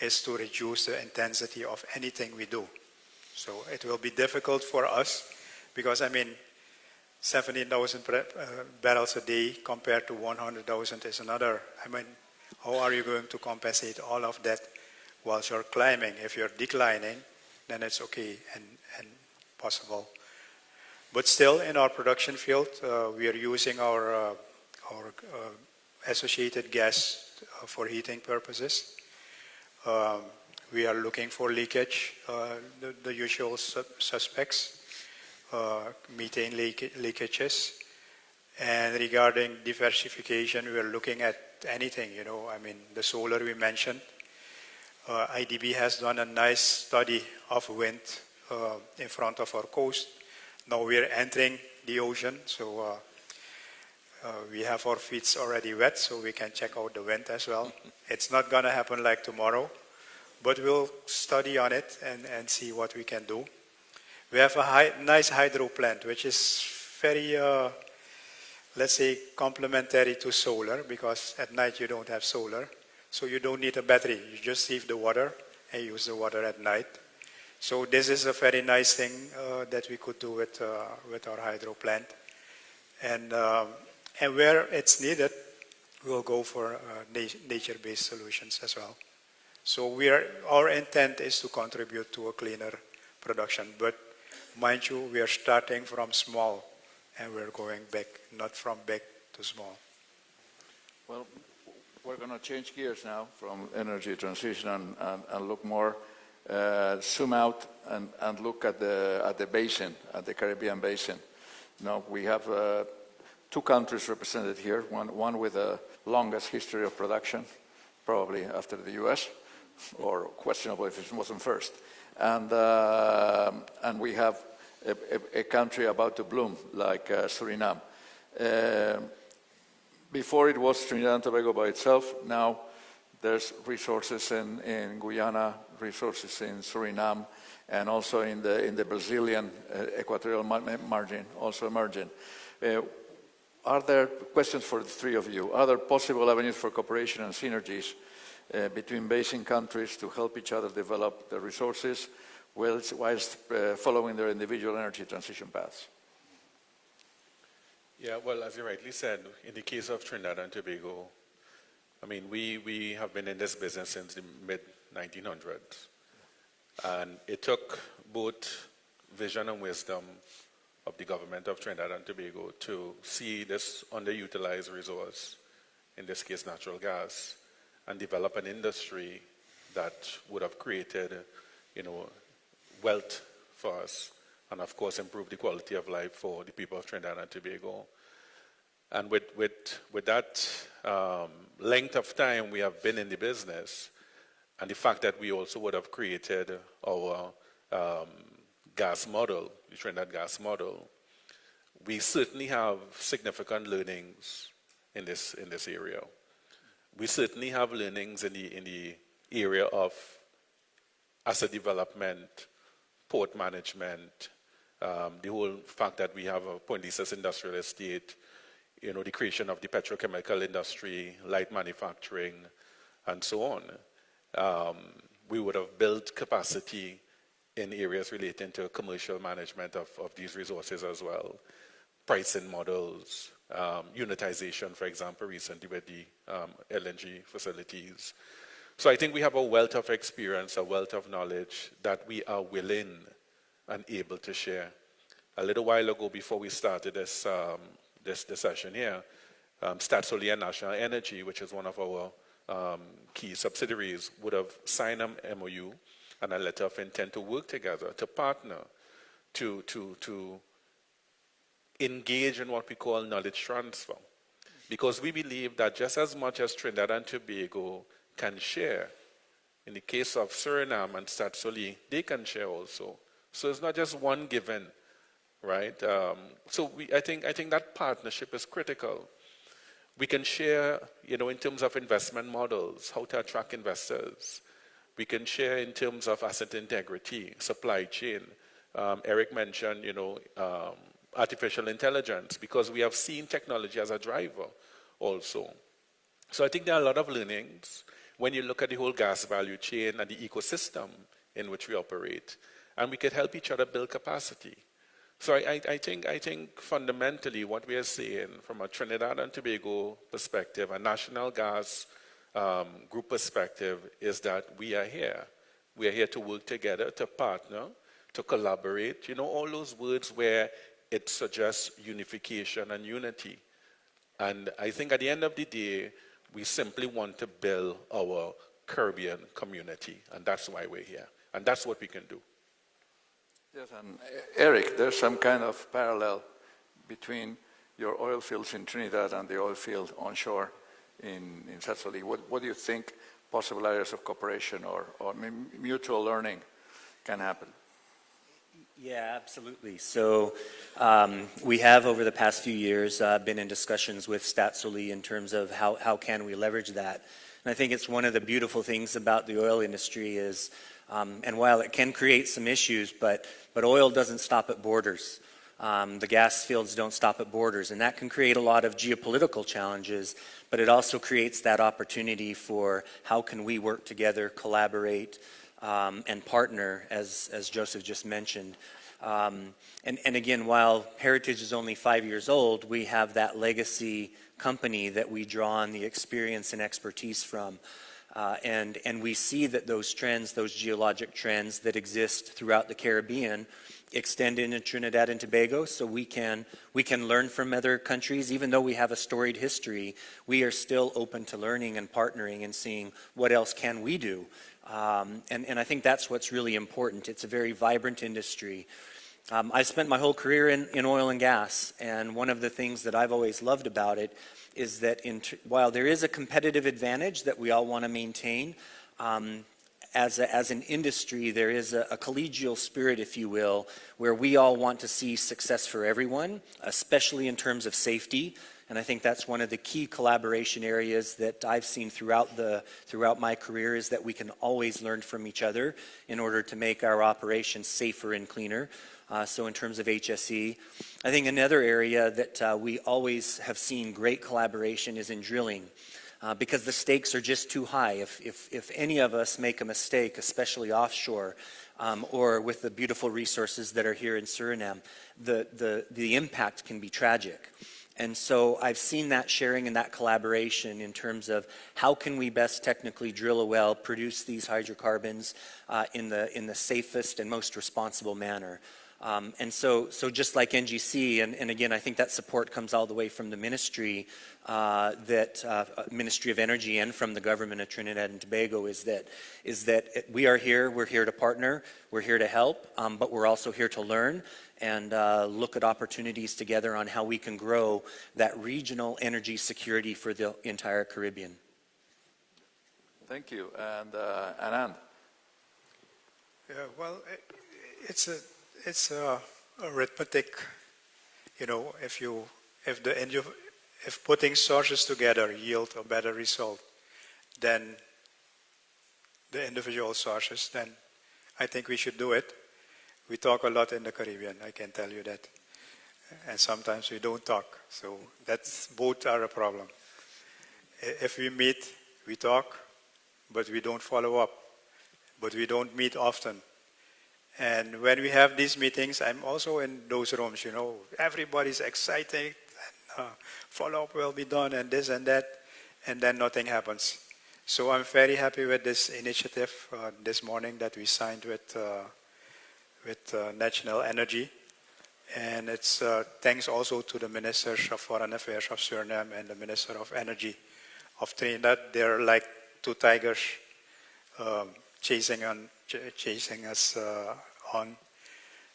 is to reduce the intensity of anything we do. So it will be difficult for us because, 17,000 barrels a day compared to 100,000 is another, how are you going to compensate all of that whilst you're climbing? If you're declining, then it's okay and possible. But still, in our production field, we are using our associated gas for heating purposes. We are looking for leakage, the usual suspects, methane leakages. And regarding diversification, we are looking at anything, the solar we mentioned. IDB has done a nice study of wind in front of our coast. Now we're entering the ocean, so we have our feet already wet, so we can check out the wind as well. It's not going to happen like tomorrow, but we'll study on it and see what we can do. We have a nice hydro plant, which is very, let's say, complementary to solar, because at night you don't have solar, so you don't need a battery. You just save the water and use the water at night. So this is a very nice thing that we could do with our hydro plant. And where it's needed, we'll go for nature-based solutions as well. So our intent is to contribute to a cleaner production. But mind you, we are starting from small and we're going big, not from big to small. Well, we're going to change gears now from energy transition and look more, zoom out and look at the basin, at the Caribbean basin. Now, we have 2 countries represented here, one with the longest history of production, probably after the US, or questionable if it wasn't first. And we have a country about to bloom, like Suriname. Before it was Trinidad and Tobago by itself, now there's resources in Guyana, resources in Suriname, and also in the Brazilian equatorial margin, also emerging. Are there questions for the 3 of you? Are there possible avenues for cooperation and synergies between basin countries to help each other develop the resources whilst following their individual energy transition paths? Yeah, well, as you rightly said, in the case of Trinidad and Tobago, I mean, we have been in this business since the mid-1900s. And it took both vision and wisdom of the government of Trinidad and Tobago to see this underutilized resource, in this case natural gas, and develop an industry that would have created, wealth for us, and of course improve the quality of life for the people of Trinidad and Tobago. And with that length of time we have been in the business, and the fact that we also would have created our gas model, the Trinidad gas model, we certainly have significant learnings in this area. We certainly have learnings in the area of asset development, port management, the whole fact that we have a Point Lisas industrial estate, the creation of the petrochemical industry, light manufacturing, and so on. We would have built capacity in areas relating to commercial management of these resources as well. Pricing models, unitization, for example, recently with the LNG facilities. So I think we have a wealth of experience, a wealth of knowledge that we are willing and able to share. A little while ago, before we started this session here, Staatsolie and National Energy, which is one of our key subsidiaries, would have signed an MOU and a letter of intent to work together, to partner, to engage in what we call knowledge transfer. Because we believe that just as much as Trinidad and Tobago can share, in the case of Suriname and Staatsolie, they can share also. So it's not just one given, right? I think that partnership is critical. We can share, in terms of investment models, how to attract investors. We can share in terms of asset integrity, supply chain. Eric mentioned, artificial intelligence, because we have seen technology as a driver also. So I think there are a lot of learnings when you look at the whole gas value chain and the ecosystem in which we operate, and we could help each other build capacity. So I think fundamentally what we are saying from a Trinidad and Tobago perspective, a national gas group perspective, is that we are here. We are here to work together, to partner, to collaborate. All those words where it suggests unification and unity. And I think at the end of the day, we simply want to build our Caribbean community, and that's why we're here. And that's what we can do. Yes, and Eric, there's some kind of parallel between your oil fields in Trinidad and the oil field onshore in Staatsolie. What do you think possible areas of cooperation or mutual learning can happen? Yeah, absolutely. So we have, over the past few years, been in discussions with Staatsolie in terms of how can we leverage that. And I think it's one of the beautiful things about the oil industry is, and while it can create some issues, but oil doesn't stop at borders. The gas fields don't stop at borders, and that can create a lot of geopolitical challenges, but it also creates that opportunity for how can we work together, collaborate, and partner, as Joseph just mentioned. And again, while Heritage is only 5 years old, we have that legacy company that we draw on the experience and expertise from. And we see that those trends, those geologic trends that exist throughout the Caribbean, extend into Trinidad and Tobago, so we can learn from other countries. Even though we have a storied history, we are still open to learning and partnering and seeing what else can we do. And I think that's what's really important. It's a very vibrant industry. I spent my whole career in oil and gas, and one of the things that I've always loved about it is that while there is a competitive advantage that we all want to maintain, as an industry, there is a collegial spirit, if you will, where we all want to see success for everyone, especially in terms of safety. And I think that's one of the key collaboration areas that I've seen throughout my career, is that we can always learn from each other in order to make our operations safer and cleaner. So in terms of HSE, I think another area that we always have seen great collaboration is in drilling. Because the stakes are just too high. If any of us make a mistake, especially offshore, or with the beautiful resources that are here in Suriname, the impact can be tragic. And so I've seen that sharing and that collaboration in terms of how can we best technically drill a well, produce these hydrocarbons in the safest and most responsible manner. And so just like NGC, and again, I think that support comes all the way from the ministry, Ministry of Energy, and from the government of Trinidad and Tobago, is that we are here, we're here to partner, we're here to help, but we're also here to learn and look at opportunities together on how we can grow that regional energy security for the entire Caribbean. Thank you. And Anand? Yeah, well, it's arithmetic. You know, if putting sources together yield a better result than the individual sources, then I think we should do it. We talk a lot in the Caribbean, I can tell you that. And sometimes we don't talk. So both are a problem. If we meet, we talk, but we don't follow up. But we don't meet often. And when we have these meetings, I'm also in those rooms, you know, everybody's excited, and follow-up will be done, and this and that, and then nothing happens. So I'm very happy with this initiative this morning that we signed with National Energy. And it's thanks also to the Ministers of Foreign Affairs of Suriname and the Minister of Energy of Trinidad. They're like two tigers chasing us on.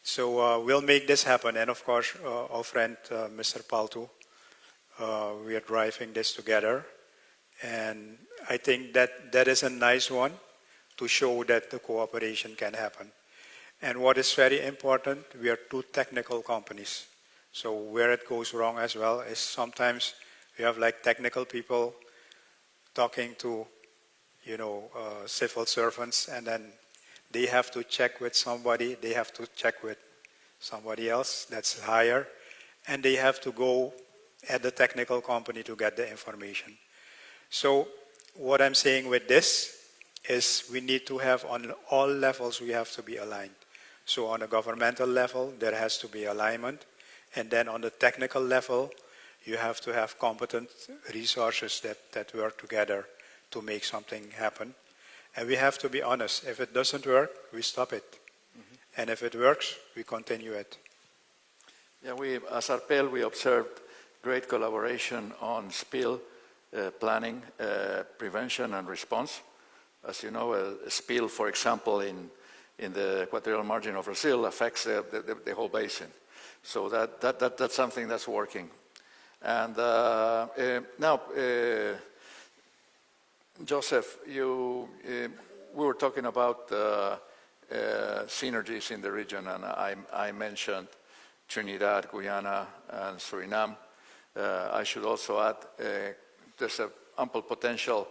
So we'll make this happen. And of course, our friend Mr. Paltu, we are driving this together. And I think that is a nice one to show that the cooperation can happen. And what is very important, we are two technical companies. So where it goes wrong as well is sometimes we have like technical people talking to, you know, civil servants, and then they have to check with somebody, they have to check with somebody else that's higher, and they have to go at the technical company to get the information. So what I'm saying with this is we need to have on all levels, we have to be aligned. So on a governmental level, there has to be alignment. And then on the technical level, you have to have competent resources that work together to make something happen. And we have to be honest. If it doesn't work, we stop it. Mm-hmm. And if it works, we continue it. Yeah, as ARPEL, we observed great collaboration on spill planning, prevention, and response. As you know, a spill, for example, in the equatorial margin of Brazil affects the whole basin. So that's something that's working. And now, Joseph, we were talking about synergies in the region, and I mentioned Trinidad, Guyana, and Suriname. I should also add there's an ample potential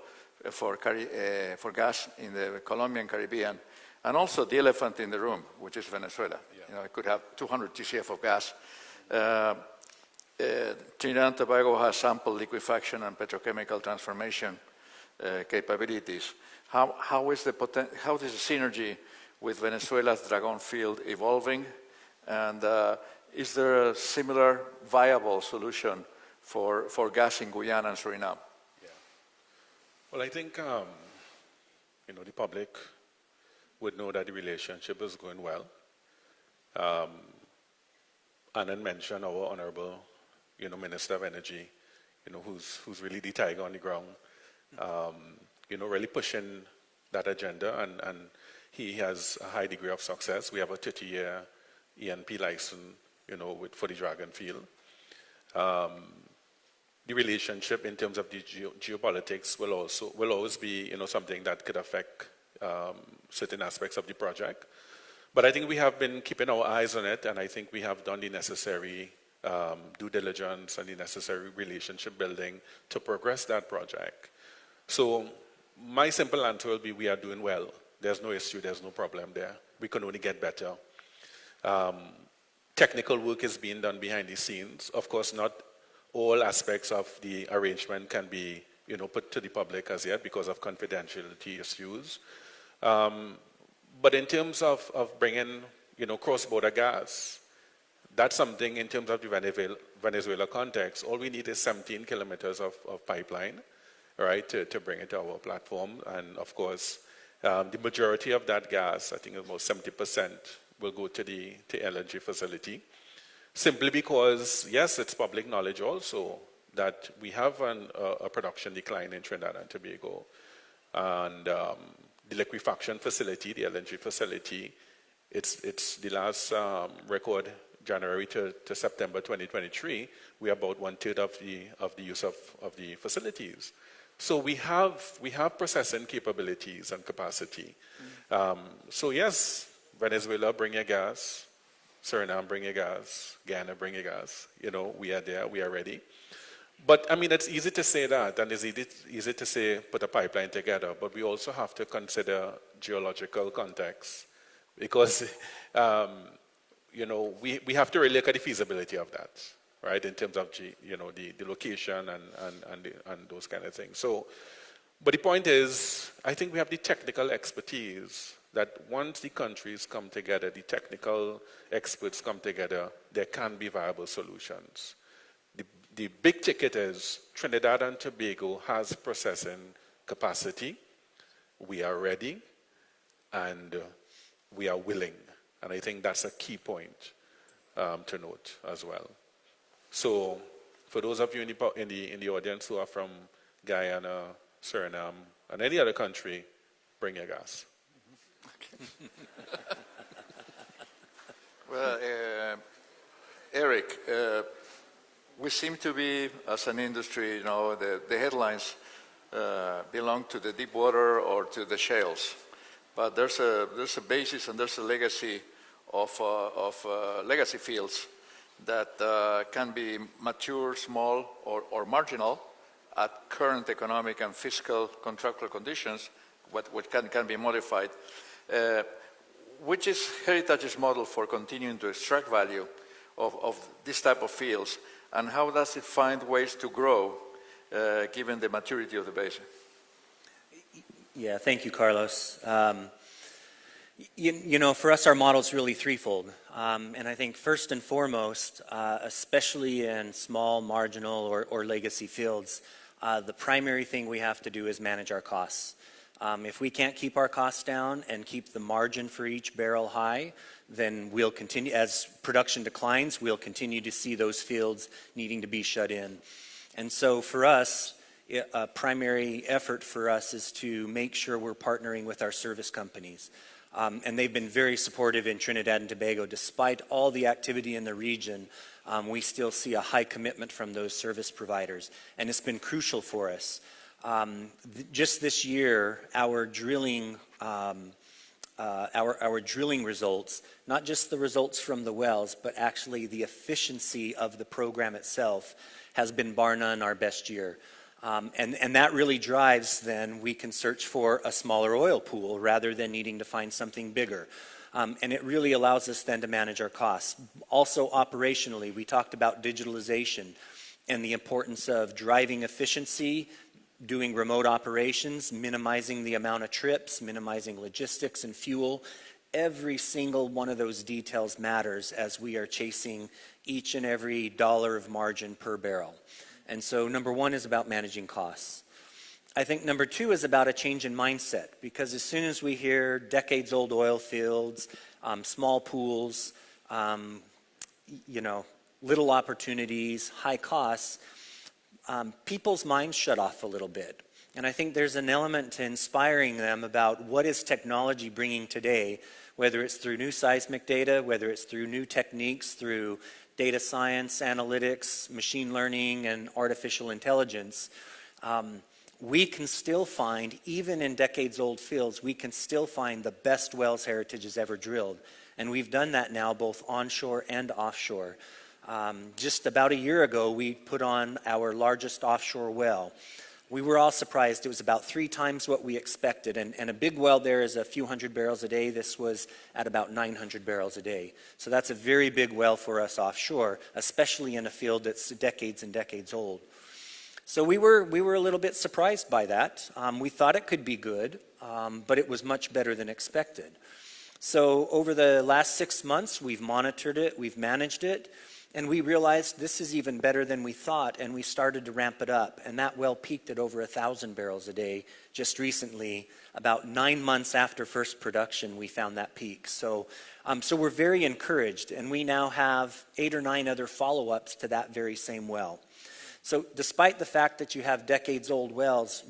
for gas in the Colombian Caribbean, and also the elephant in the room, which is Venezuela. Yeah. You know, it could have 200 TCF of gas. Trinidad and Tobago has ample liquefaction and petrochemical transformation capabilities. How is the synergy with Venezuela's Dragon field evolving? And is there a similar viable solution for gas in Guyana and Suriname? Yeah. Well, I think the public would know that the relationship is going well. Anand mentioned our honorable, Minister of Energy, who's really the tiger on the ground, really pushing that agenda, and he has a high degree of success. We have a 30-year ENP license, for the Dragon Field. The relationship in terms of the geopolitics will always be, something that could affect certain aspects of the project. But I think we have been keeping our eyes on it, and I think we have done the necessary due diligence and the necessary relationship building to progress that project. So my simple answer will be we are doing well. There's no issue, there's no problem there. We can only get better. Technical work is being done behind the scenes. Of course, not all aspects of the arrangement can be, put to the public as yet because of confidentiality issues. But in terms of bringing, cross-border gas, that's something in terms of the Venezuela context. All we need is 17 kilometers of pipeline, right, to bring it to our platform. And of course, the majority of that gas, I think about 70%, will go to the LNG facility. Simply because, yes, it's public knowledge also that we have a production decline in Trinidad and Tobago. And the liquefaction facility, the LNG facility, it's the last record, January to September 2023, we are about 1/3 of the use of the facilities. So we have processing capabilities and capacity. So yes, Venezuela, bring your gas. Suriname, bring your gas. Guyana, bring your gas. We are there, we are ready. But, I mean, it's easy to say that, and it's easy to say put a pipeline together, but we also have to consider geological context because, we have to really look at the feasibility of that, right, in terms of, the location and those kind of things. So, but the point is, I think we have the technical expertise that once the countries come together, the technical experts come together, there can be viable solutions. The big ticket is Trinidad and Tobago has processing capacity. We are ready, and we are willing. And I think that's a key point to note as well. So for those of you in the audience who are from Guyana, Suriname, and any other country, bring your gas. Well, Eric, we seem to be, as an industry, the headlines belong to the deep water or to the shales. But there's a basis and there's a legacy of legacy fields that can be mature, small, or marginal at current economic and fiscal contractual conditions, what can be modified. Which is Heritage's model for continuing to extract value of this type of fields, and how does it find ways to grow given the maturity of the basin? Yeah, thank you, Carlos. For us, our model is really threefold. And I think first and foremost, especially in small, marginal, or legacy fields, the primary thing we have to do is manage our costs. If we can't keep our costs down and keep the margin for each barrel high, then we'll continue, as production declines, we'll continue to see those fields needing to be shut in. And so for us, a primary effort for us is to make sure we're partnering with our service companies. And they've been very supportive in Trinidad and Tobago. Despite all the activity in the region, we still see a high commitment from those service providers. And it's been crucial for us. Just this year, our drilling results, not just the results from the wells, but actually the efficiency of the program itself has been bar none our best year. And that really drives then we can search for a smaller oil pool rather than needing to find something bigger. And it really allows us then to manage our costs. Also operationally, we talked about digitalization and the importance of driving efficiency, doing remote operations, minimizing the amount of trips, minimizing logistics and fuel. Every single one of those details matters as we are chasing each and every dollar of margin per barrel. And so number one is about managing costs. I think number two is about a change in mindset, because as soon as we hear decades-old oil fields, small pools, little opportunities, high costs, people's minds shut off a little bit. And I think there's an element to inspiring them about what is technology bringing today, whether it's through new seismic data, whether it's through new techniques, through data science, analytics, machine learning, and artificial intelligence. We can still find, even in decades-old fields, we can still find the best wells Heritage has ever drilled. And we've done that now both onshore and offshore. Just about a year ago, we put on our largest offshore well. We were all surprised. It was about 3 times what we expected. And a big well there is a few hundred barrels a day. This was at about 900 barrels a day. So that's a very big well for us offshore, especially in a field that's decades and decades old. So we were a little bit surprised by that. We thought it could be good, but it was much better than expected. So over the last 6 months, we've monitored it, we've managed it, and we realized this is even better than we thought, and we started to ramp it up. And that well peaked at over 1,000 barrels a day just recently. About 9 months after first production, we found that peak. So we're very encouraged, and we now have 8 or 9 other follow-ups to that very same well. So despite the fact that you have decades-old wells,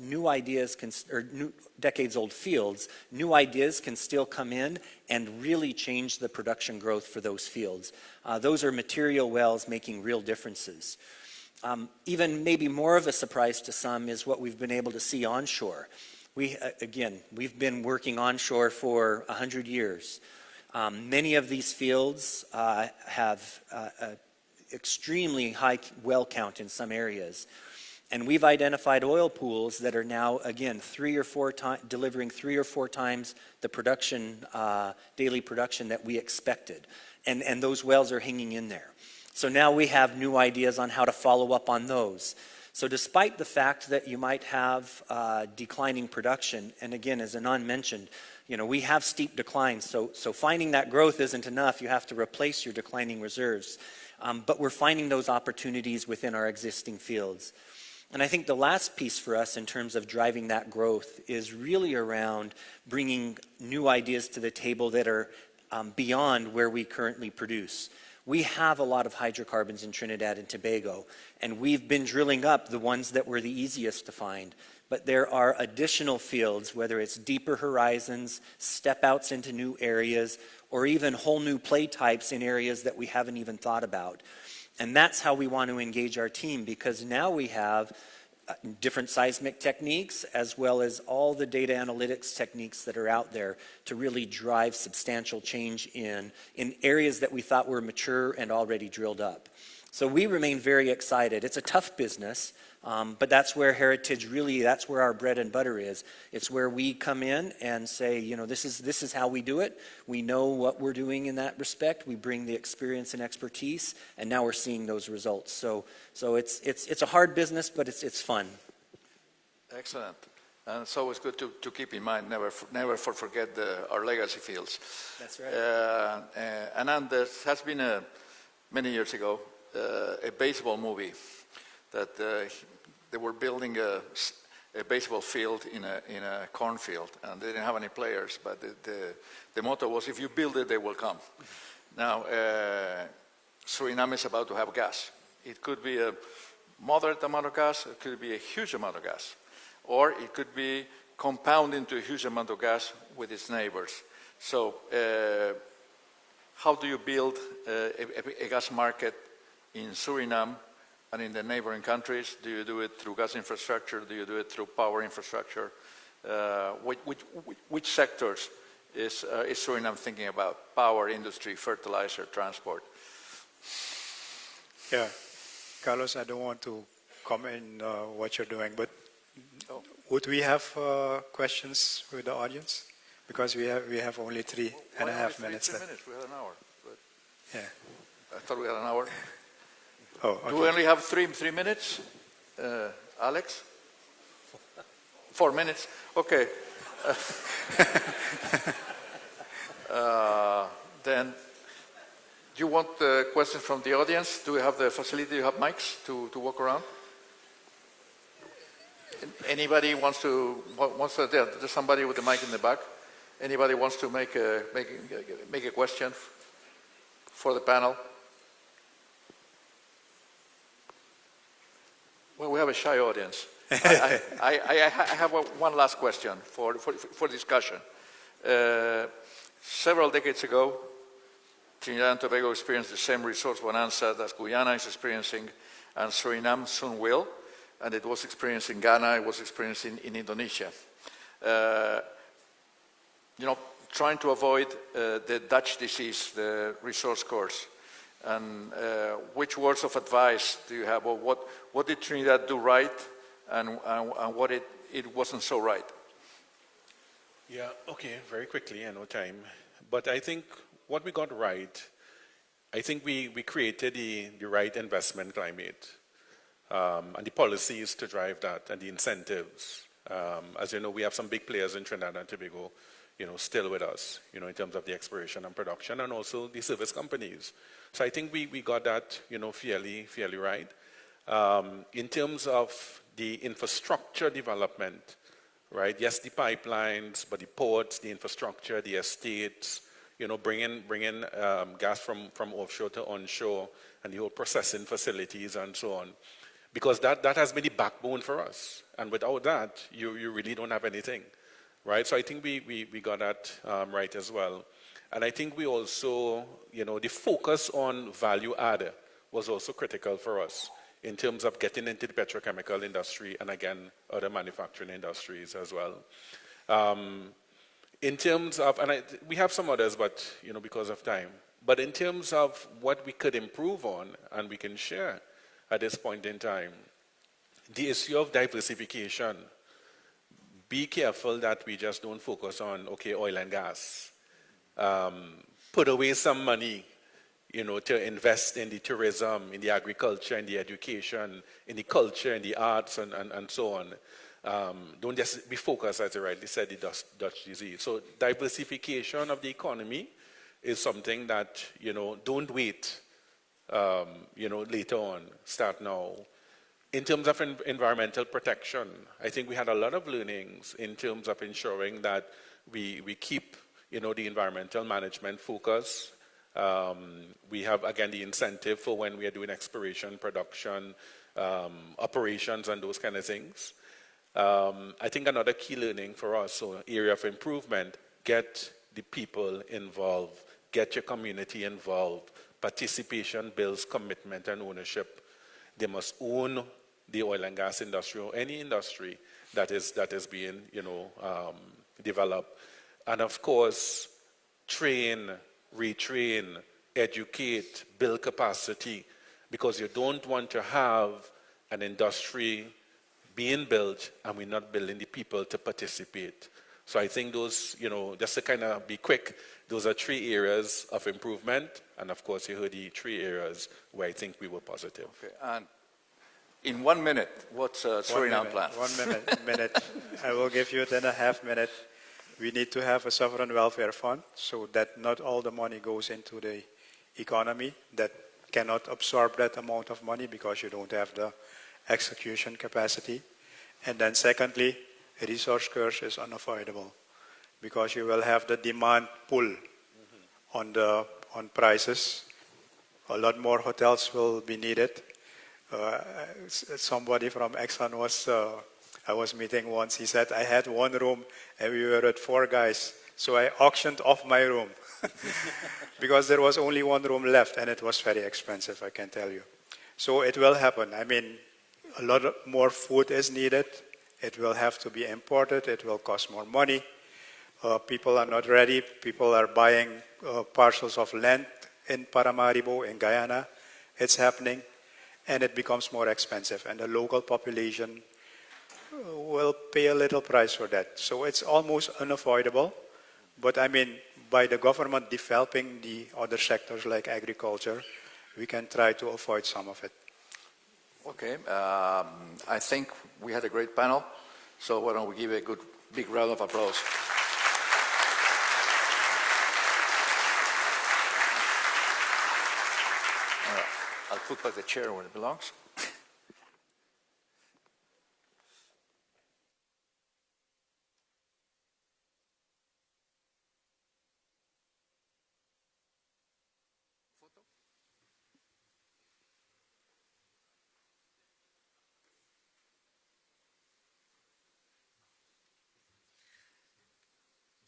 decades-old fields, new ideas can still come in and really change the production growth for those fields. Those are material wells making real differences. Even maybe more of a surprise to some is what we've been able to see onshore. We've been working onshore for 100 years. Many of these fields have extremely high well count in some areas. And we've identified oil pools that are now, again, delivering 3 or 4 times the production, daily production that we expected. And those wells are hanging in there. So now we have new ideas on how to follow up on those. So despite the fact that you might have declining production, and again, as Anand mentioned, we have steep declines. So finding that growth isn't enough. You have to replace your declining reserves. But we're finding those opportunities within our existing fields. And I think the last piece for us in terms of driving that growth is really around bringing new ideas to the table that are beyond where we currently produce. We have a lot of hydrocarbons in Trinidad and Tobago, and we've been drilling up the ones that were the easiest to find. But there are additional fields, whether it's deeper horizons, step outs into new areas, or even whole new play types in areas that we haven't even thought about. And that's how we want to engage our team, because now we have different seismic techniques as well as all the data analytics techniques that are out there to really drive substantial change in areas that we thought were mature and already drilled up. So we remain very excited. It's a tough business, but that's where Heritage really, that's where our bread and butter is. It's where we come in and say, this is how we do it. We know what we're doing in that respect. We bring the experience and expertise, and now we're seeing those results. So it's a hard business, but it's fun. Excellent. And it's always good to keep in mind, never forget our legacy fields. That's right. Anand, there has been many years ago a baseball movie that they were building a baseball field in a cornfield, and they didn't have any players, but the motto was, if you build it, they will come. Now, Suriname is about to have gas. It could be a moderate amount of gas, it could be a huge amount of gas, or it could be compound into a huge amount of gas with its neighbors. So how do you build a gas market in Suriname and in the neighboring countries? Do you do it through gas infrastructure? Do you do it through power infrastructure? Which sectors is Suriname thinking about? Power, industry, fertilizer, transport? Yeah, Carlos, I don't want to comment what you're doing, but would we have questions with the audience? Because we have only 3.5 minutes left. 3 minutes? We had an hour. But Yeah. I thought we had an hour. Oh, okay. Do we only have 3 minutes, Alex? 4 minutes? Okay. Then, do you want questions from the audience? Do we have the facility? Do you have mics to walk around? Anybody wants to, there's somebody with the mic in the back. Anybody wants to make a question for the panel? Well, we have a shy audience. I have one last question for discussion. Several decades ago, Trinidad and Tobago experienced the same resource bonanza that Guyana is experiencing, and Suriname soon will, and it was experienced in Ghana, it was experienced in Indonesia. Trying to avoid the Dutch disease, the resource curse. And which words of advice do you have? Or what did Trinidad do right, and what it wasn't so right? Yeah, okay, very quickly, I know time. But I think what we got right, I think we created the right investment climate, and the policies to drive that, and the incentives. As you know, we have some big players in Trinidad and Tobago, still with us, in terms of the exploration and production, and also the service companies. So I think we got that, fairly right. In terms of the infrastructure development, right? Yes, the pipelines, but the ports, the infrastructure, the estates, bringing gas from offshore to onshore, and the whole processing facilities and so on. Because that has been the backbone for us. And without that, you really don't have anything, right? So I think we got that right as well. And I think we also, the focus on value add was also critical for us in terms of getting into the petrochemical industry and, again, other manufacturing industries as well. In terms of, and we have some others, but, because of time. But in terms of what we could improve on and we can share at this point in time, the issue of diversification. Be careful that we just don't focus on, oil and gas. Put away some money, to invest in the tourism, in the agriculture, in the education, in the culture, in the arts, and so on. Don't just be focused, as I rightly said, the Dutch disease. So diversification of the economy is something that, don't wait, later on, start now. In terms of environmental protection, I think we had a lot of learnings in terms of ensuring that we keep, the environmental management focus. We have, again, the incentive for when we are doing exploration, production, operations, and those kind of things. I think another key learning for us, so area of improvement, get the people involved, get your community involved. Participation builds commitment and ownership. They must own the oil and gas industry or any industry that is being, developed. And of course, train, retrain, educate, build capacity, because you don't want to have an industry being built and we're not building the people to participate. So I think those, just to kind of be quick, those are 3 areas of improvement. And of course, you heard the 3 areas where I think we were positive. Okay, and in 1 minute, what's Suriname plan? 1 minute. I will give you then a half minute. We need to have a sovereign welfare fund so that not all the money goes into the economy that cannot absorb that amount of money because you don't have the execution capacity. And then secondly, resource curse is unavoidable because you will have the demand pull on prices. A lot more hotels will be needed. Somebody from Exxon I was meeting once, he said, I had 1 room and we were at 4 guys. So I auctioned off my room because there was only 1 room left and it was very expensive, I can tell you. So it will happen. I mean, a lot more food is needed. It will have to be imported. It will cost more money. People are not ready. People are buying parcels of land in Paramaribo, in Guyana. It's happening. And it becomes more expensive. And the local population will pay a little price for that. So it's almost unavoidable. But I mean, by the government developing the other sectors like agriculture, we can try to avoid some of it. Okay, I think we had a great panel. So why don't we give a good big round of applause. I'll put back the chair where it belongs.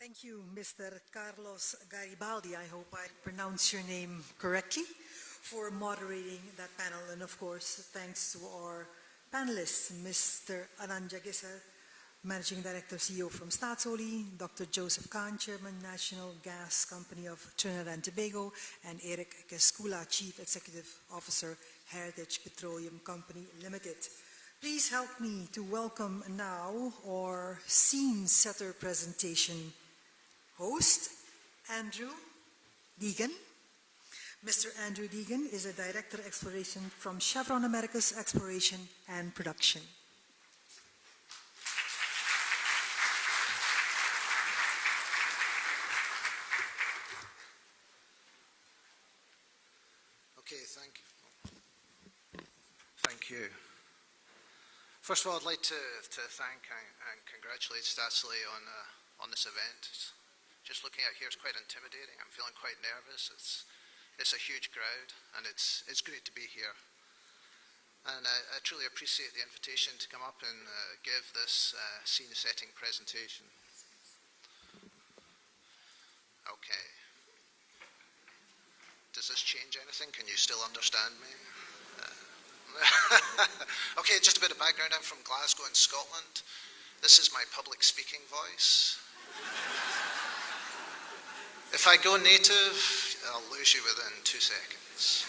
Thank you, Mr. Carlos Garibaldi. I hope I pronounced your name correctly, for moderating that panel. And of course, thanks to our panelists, Mr. Ananja Gisser, Managing Director, CEO from Staatsolie, Dr. Joseph Kahn, Chairman, National Gas Company of Trinidad and Tobago, and Eric Keskula, Chief Executive Officer, Heritage Petroleum Company Limited. Please help me to welcome now our scene setter presentation host, Andrew Deegan. Mr. Andrew Deegan is a Director of Exploration from Chevron Americas Exploration and Production. Okay, thank you. First of all, I'd like to thank and congratulate Staatsolie on this event. Just looking out here is quite intimidating. I'm feeling quite nervous. It's a huge crowd, and it's great to be here. And I truly appreciate the invitation to come up and give this scene-setting presentation. Okay. Does this change anything? Can you still understand me? Okay, just a bit of background. I'm from Glasgow in Scotland. This is my public speaking voice. If I go native, I'll lose you within 2 seconds.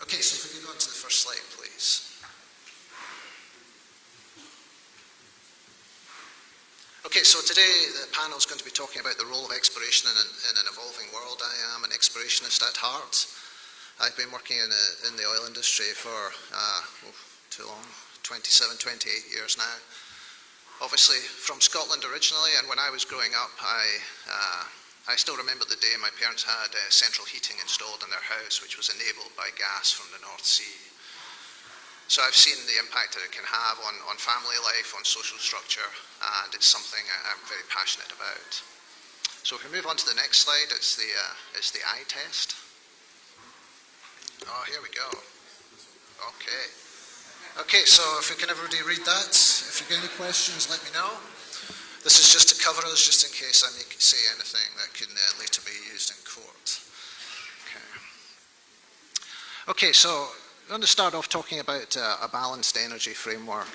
Okay, so if we could go on to the first slide, please. Okay, so today the panel is going to be talking about the role of exploration in an evolving world. I am an explorationist at heart. I've been working in the oil industry for too long, 27, 28 years now. Obviously from Scotland originally, and when I was growing up, I still remember the day my parents had central heating installed in their house, which was enabled by gas from the North Sea. So I've seen the impact that it can have on family life, on social structure, and it's something I'm very passionate about. So if we move on to the next slide, it's the eye test. Oh, here we go. Okay. Okay, so if we can everybody read that, if you've got any questions, let me know. This is just to cover us, just in case I say anything that could later be used in court. Okay, so I'm going to start off talking about a balanced energy framework.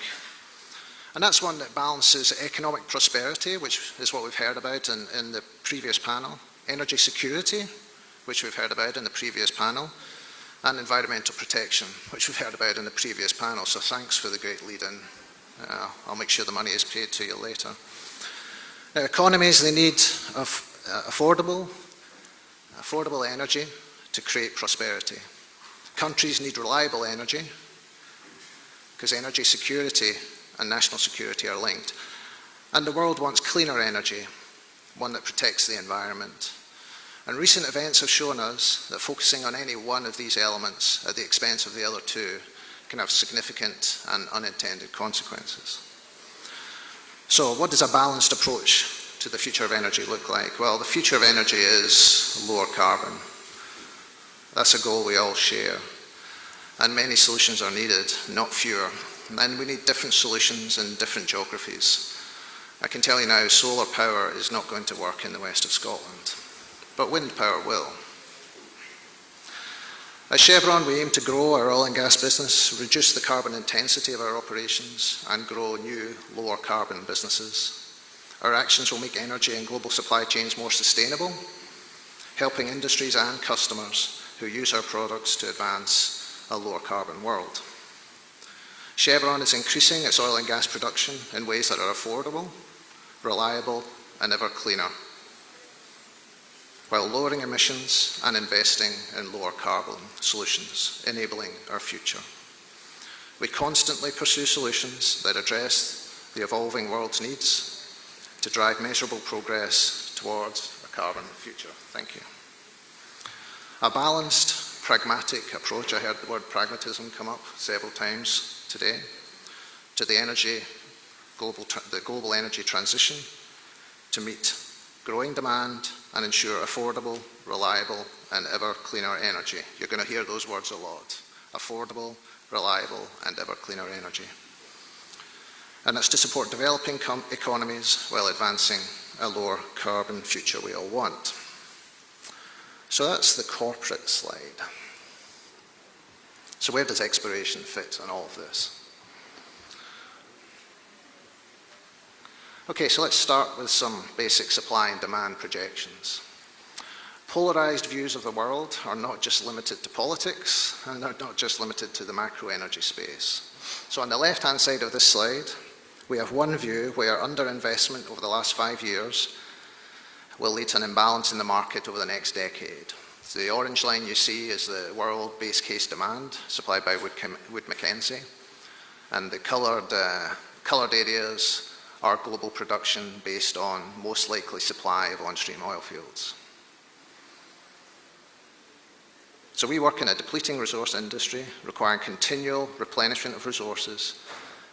And that's one that balances economic prosperity, which is what we've heard about in the previous panel, energy security, which we've heard about in the previous panel, and environmental protection, which we've heard about in the previous panel. So thanks for the great lead-in. I'll make sure the money is paid to you later. Now, economies, they need affordable energy to create prosperity. Countries need reliable energy, because energy security and national security are linked. And the world wants cleaner energy, one that protects the environment. And recent events have shown us that focusing on any one of these elements at the expense of the other two can have significant and unintended consequences. So what does a balanced approach to the future of energy look like? Well, the future of energy is lower carbon. That's a goal we all share. And many solutions are needed, not fewer. And we need different solutions in different geographies. I can tell you now, solar power is not going to work in the west of Scotland. But wind power will. At Chevron, we aim to grow our oil and gas business, reduce the carbon intensity of our operations, and grow new, lower carbon businesses. Our actions will make energy and global supply chains more sustainable, helping industries and customers who use our products to advance a lower carbon world. Chevron is increasing its oil and gas production in ways that are affordable, reliable, and ever cleaner, while lowering emissions and investing in lower carbon solutions, enabling our future. We constantly pursue solutions that address the evolving world's needs to drive measurable progress towards a carbon future. Thank you. A balanced, pragmatic approach, I heard the word pragmatism come up several times today, to the global energy transition to meet growing demand and ensure affordable, reliable, and ever cleaner energy. You're going to hear those words a lot. Affordable, reliable, and ever cleaner energy. And it's to support developing economies while advancing a lower carbon future we all want. So that's the corporate slide. So where does exploration fit in all of this? Okay, so let's start with some basic supply and demand projections. Polarized views of the world are not just limited to politics, and they're not just limited to the macro energy space. So on the left-hand side of this slide, we have one view where underinvestment over the last 5 years will lead to an imbalance in the market over the next decade. So the orange line you see is the world base case demand supplied by Wood Mackenzie, and the coloured areas are global production based on most likely supply of on-stream oil fields. So we work in a depleting resource industry requiring continual replenishment of resources,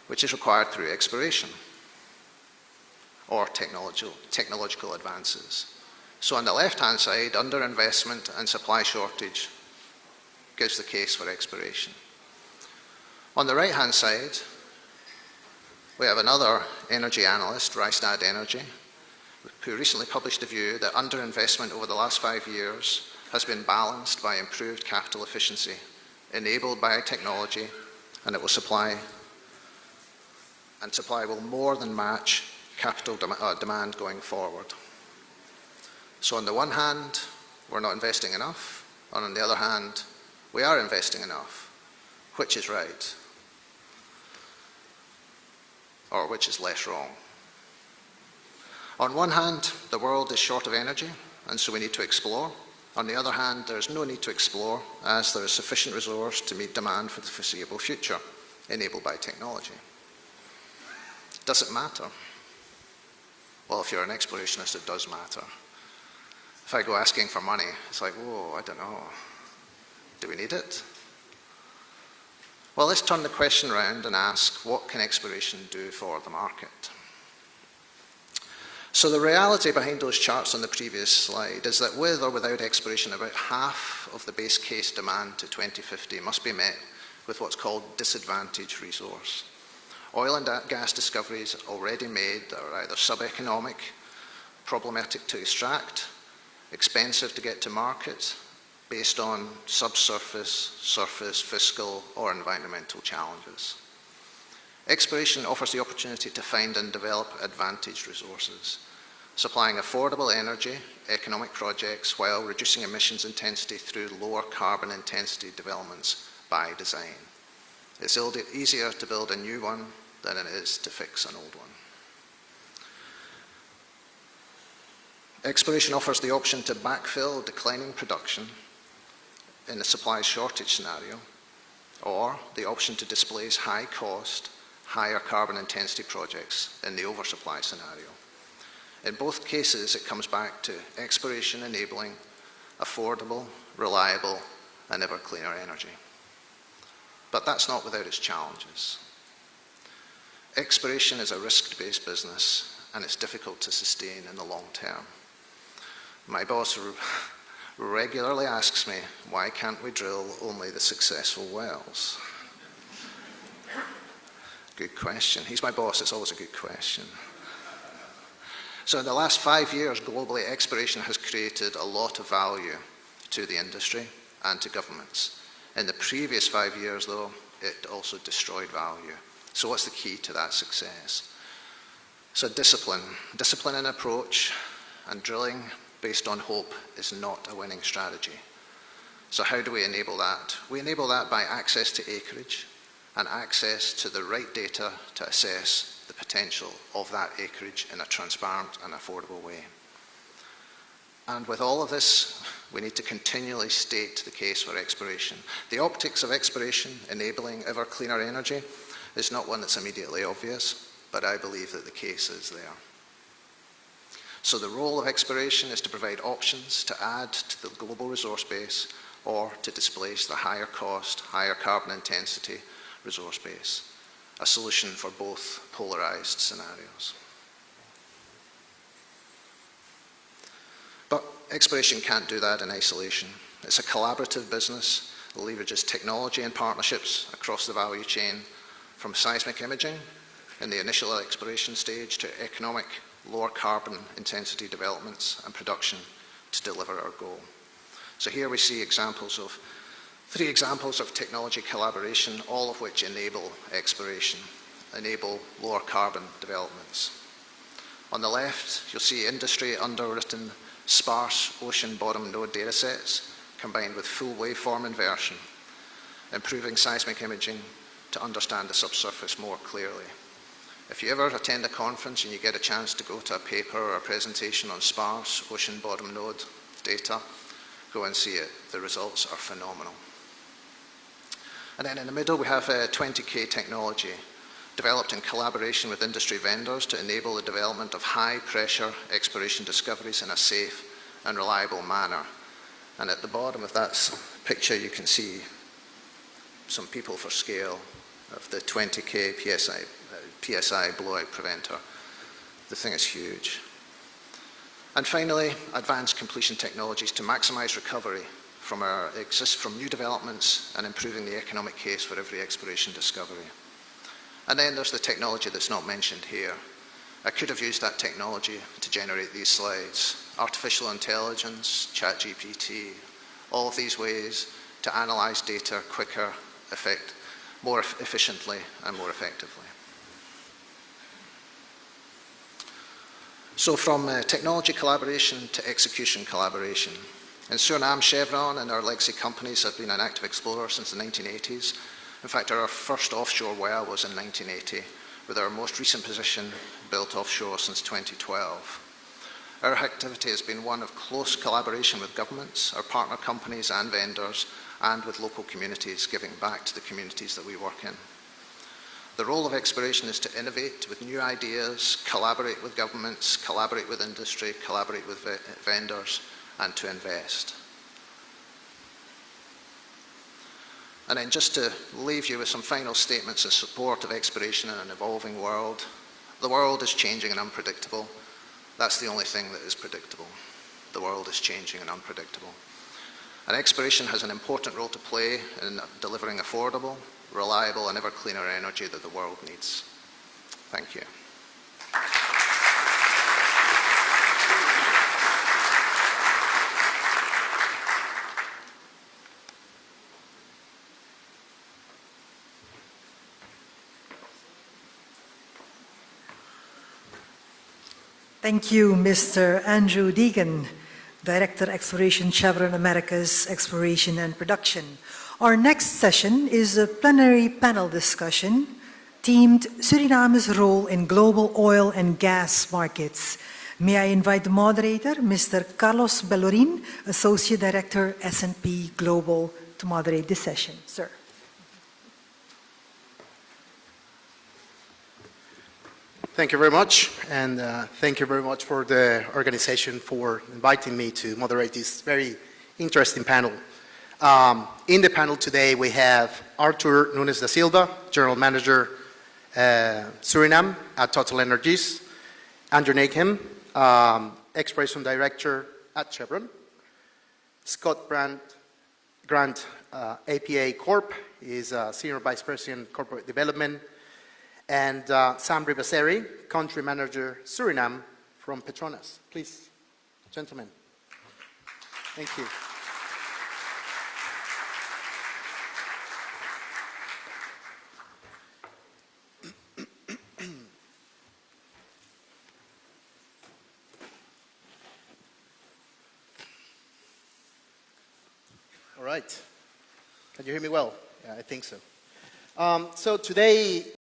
which is required through exploration or technological advances. So on the left-hand side, underinvestment and supply shortage gives the case for exploration. On the right-hand side, we have another energy analyst, Rystad Energy, who recently published a view that underinvestment over the last 5 years has been balanced by improved capital efficiency, enabled by technology, and supply will more than match capital demand going forward. So on the one hand, we're not investing enough, and on the other hand, we are investing enough. Which is right? Or which is less wrong? On one hand, the world is short of energy, and so we need to explore. On the other hand, there is no need to explore, as there is sufficient resource to meet demand for the foreseeable future, enabled by technology. Does it matter? Well, if you're an explorationist, it does matter. If I go asking for money, it's like, whoa, I don't know. Do we need it? Well, let's turn the question around and ask, what can exploration do for the market? So the reality behind those charts on the previous slide is that with or without exploration, about half of the base case demand to 2050 must be met with what's called disadvantaged resource. Oil and gas discoveries already made that are either sub-economic, problematic to extract, expensive to get to market, based on subsurface, surface, fiscal, or environmental challenges. Exploration offers the opportunity to find and develop advantaged resources, supplying affordable energy, economic projects, while reducing emissions intensity through lower carbon intensity developments by design. It's easier to build a new one than it is to fix an old one. Exploration offers the option to backfill declining production in a supply shortage scenario, or the option to displace high cost, higher carbon intensity projects in the oversupply scenario. In both cases, it comes back to exploration enabling affordable, reliable, and ever cleaner energy. But that's not without its challenges. Exploration is a risk-based business, and it's difficult to sustain in the long term. My boss regularly asks me, why can't we drill only the successful wells? Good question. He's my boss, it's always a good question. So in the last 5 years, globally, exploration has created a lot of value to the industry and to governments. In the previous 5 years, though, it also destroyed value. So what's the key to that success? So discipline in approach, and drilling based on hope is not a winning strategy. So how do we enable that? We enable that by access to acreage and access to the right data to assess the potential of that acreage in a transparent and affordable way. And with all of this, we need to continually state the case for exploration. The optics of exploration enabling ever cleaner energy is not one that's immediately obvious, but I believe that the case is there. So the role of exploration is to provide options to add to the global resource base or to displace the higher cost, higher carbon intensity resource base, a solution for both polarized scenarios. But exploration can't do that in isolation. It's a collaborative business that leverages technology and partnerships across the value chain, from seismic imaging in the initial exploration stage to economic, lower carbon intensity developments and production to deliver our goal. So here we see three examples of technology collaboration, all of which enable exploration, enable lower carbon developments. On the left, you'll see industry underwritten sparse ocean bottom node datasets combined with full waveform inversion, improving seismic imaging to understand the subsurface more clearly. If you ever attend a conference and you get a chance to go to a paper or a presentation on sparse ocean bottom node data, go and see it. The results are phenomenal. And then in the middle, we have 20K technology, developed in collaboration with industry vendors to enable the development of high-pressure exploration discoveries in a safe and reliable manner. And at the bottom of that picture, you can see some people for scale of the 20K PSI blowout preventer. The thing is huge. And finally, advanced completion technologies to maximize recovery from new developments and improving the economic case for every exploration discovery. And then there's the technology that's not mentioned here. I could have used that technology to generate these slides. Artificial intelligence, ChatGPT, all of these ways to analyze data quicker, more efficiently, and more effectively. So from technology collaboration to execution collaboration. In Suriname, Chevron and our legacy companies have been an active explorer since the 1980s. In fact, our first offshore well was in 1980, with our most recent position built offshore since 2012. Our activity has been one of close collaboration with governments, our partner companies and vendors, and with local communities, giving back to the communities that we work in. The role of exploration is to innovate with new ideas, collaborate with governments, collaborate with industry, collaborate with vendors, and to invest. And then just to leave you with some final statements in support of exploration in an evolving world. The world is changing and unpredictable. That's the only thing that is predictable. The world is changing and unpredictable. And exploration has an important role to play in delivering affordable, reliable, and ever cleaner energy that the world needs. Thank you. Thank you, Mr. Andrew Deegan, Director, Exploration, Chevron Americas, Exploration and Production. Our next session is a plenary panel discussion themed Suriname's role in global oil and gas markets. May I invite the moderator, Mr. Carlos Bellorin, Associate Director, S&P Global, to moderate this session. Sir. Thank you very much, and thank you very much for the organization for inviting me to moderate this very interesting panel. In the panel today, we have Arthur Nunes da Silva, General Manager, Suriname at Total Energies, Andrew Nakem, Exploration Director at Chevron, Scott Grant, APA Corp, is Senior Vice President, Corporate Development, and Sam Ribaseri, Country Manager, Suriname, from Petronas. Please, gentlemen. Thank you. All right. Can you hear me well? Yeah, I think so. So today,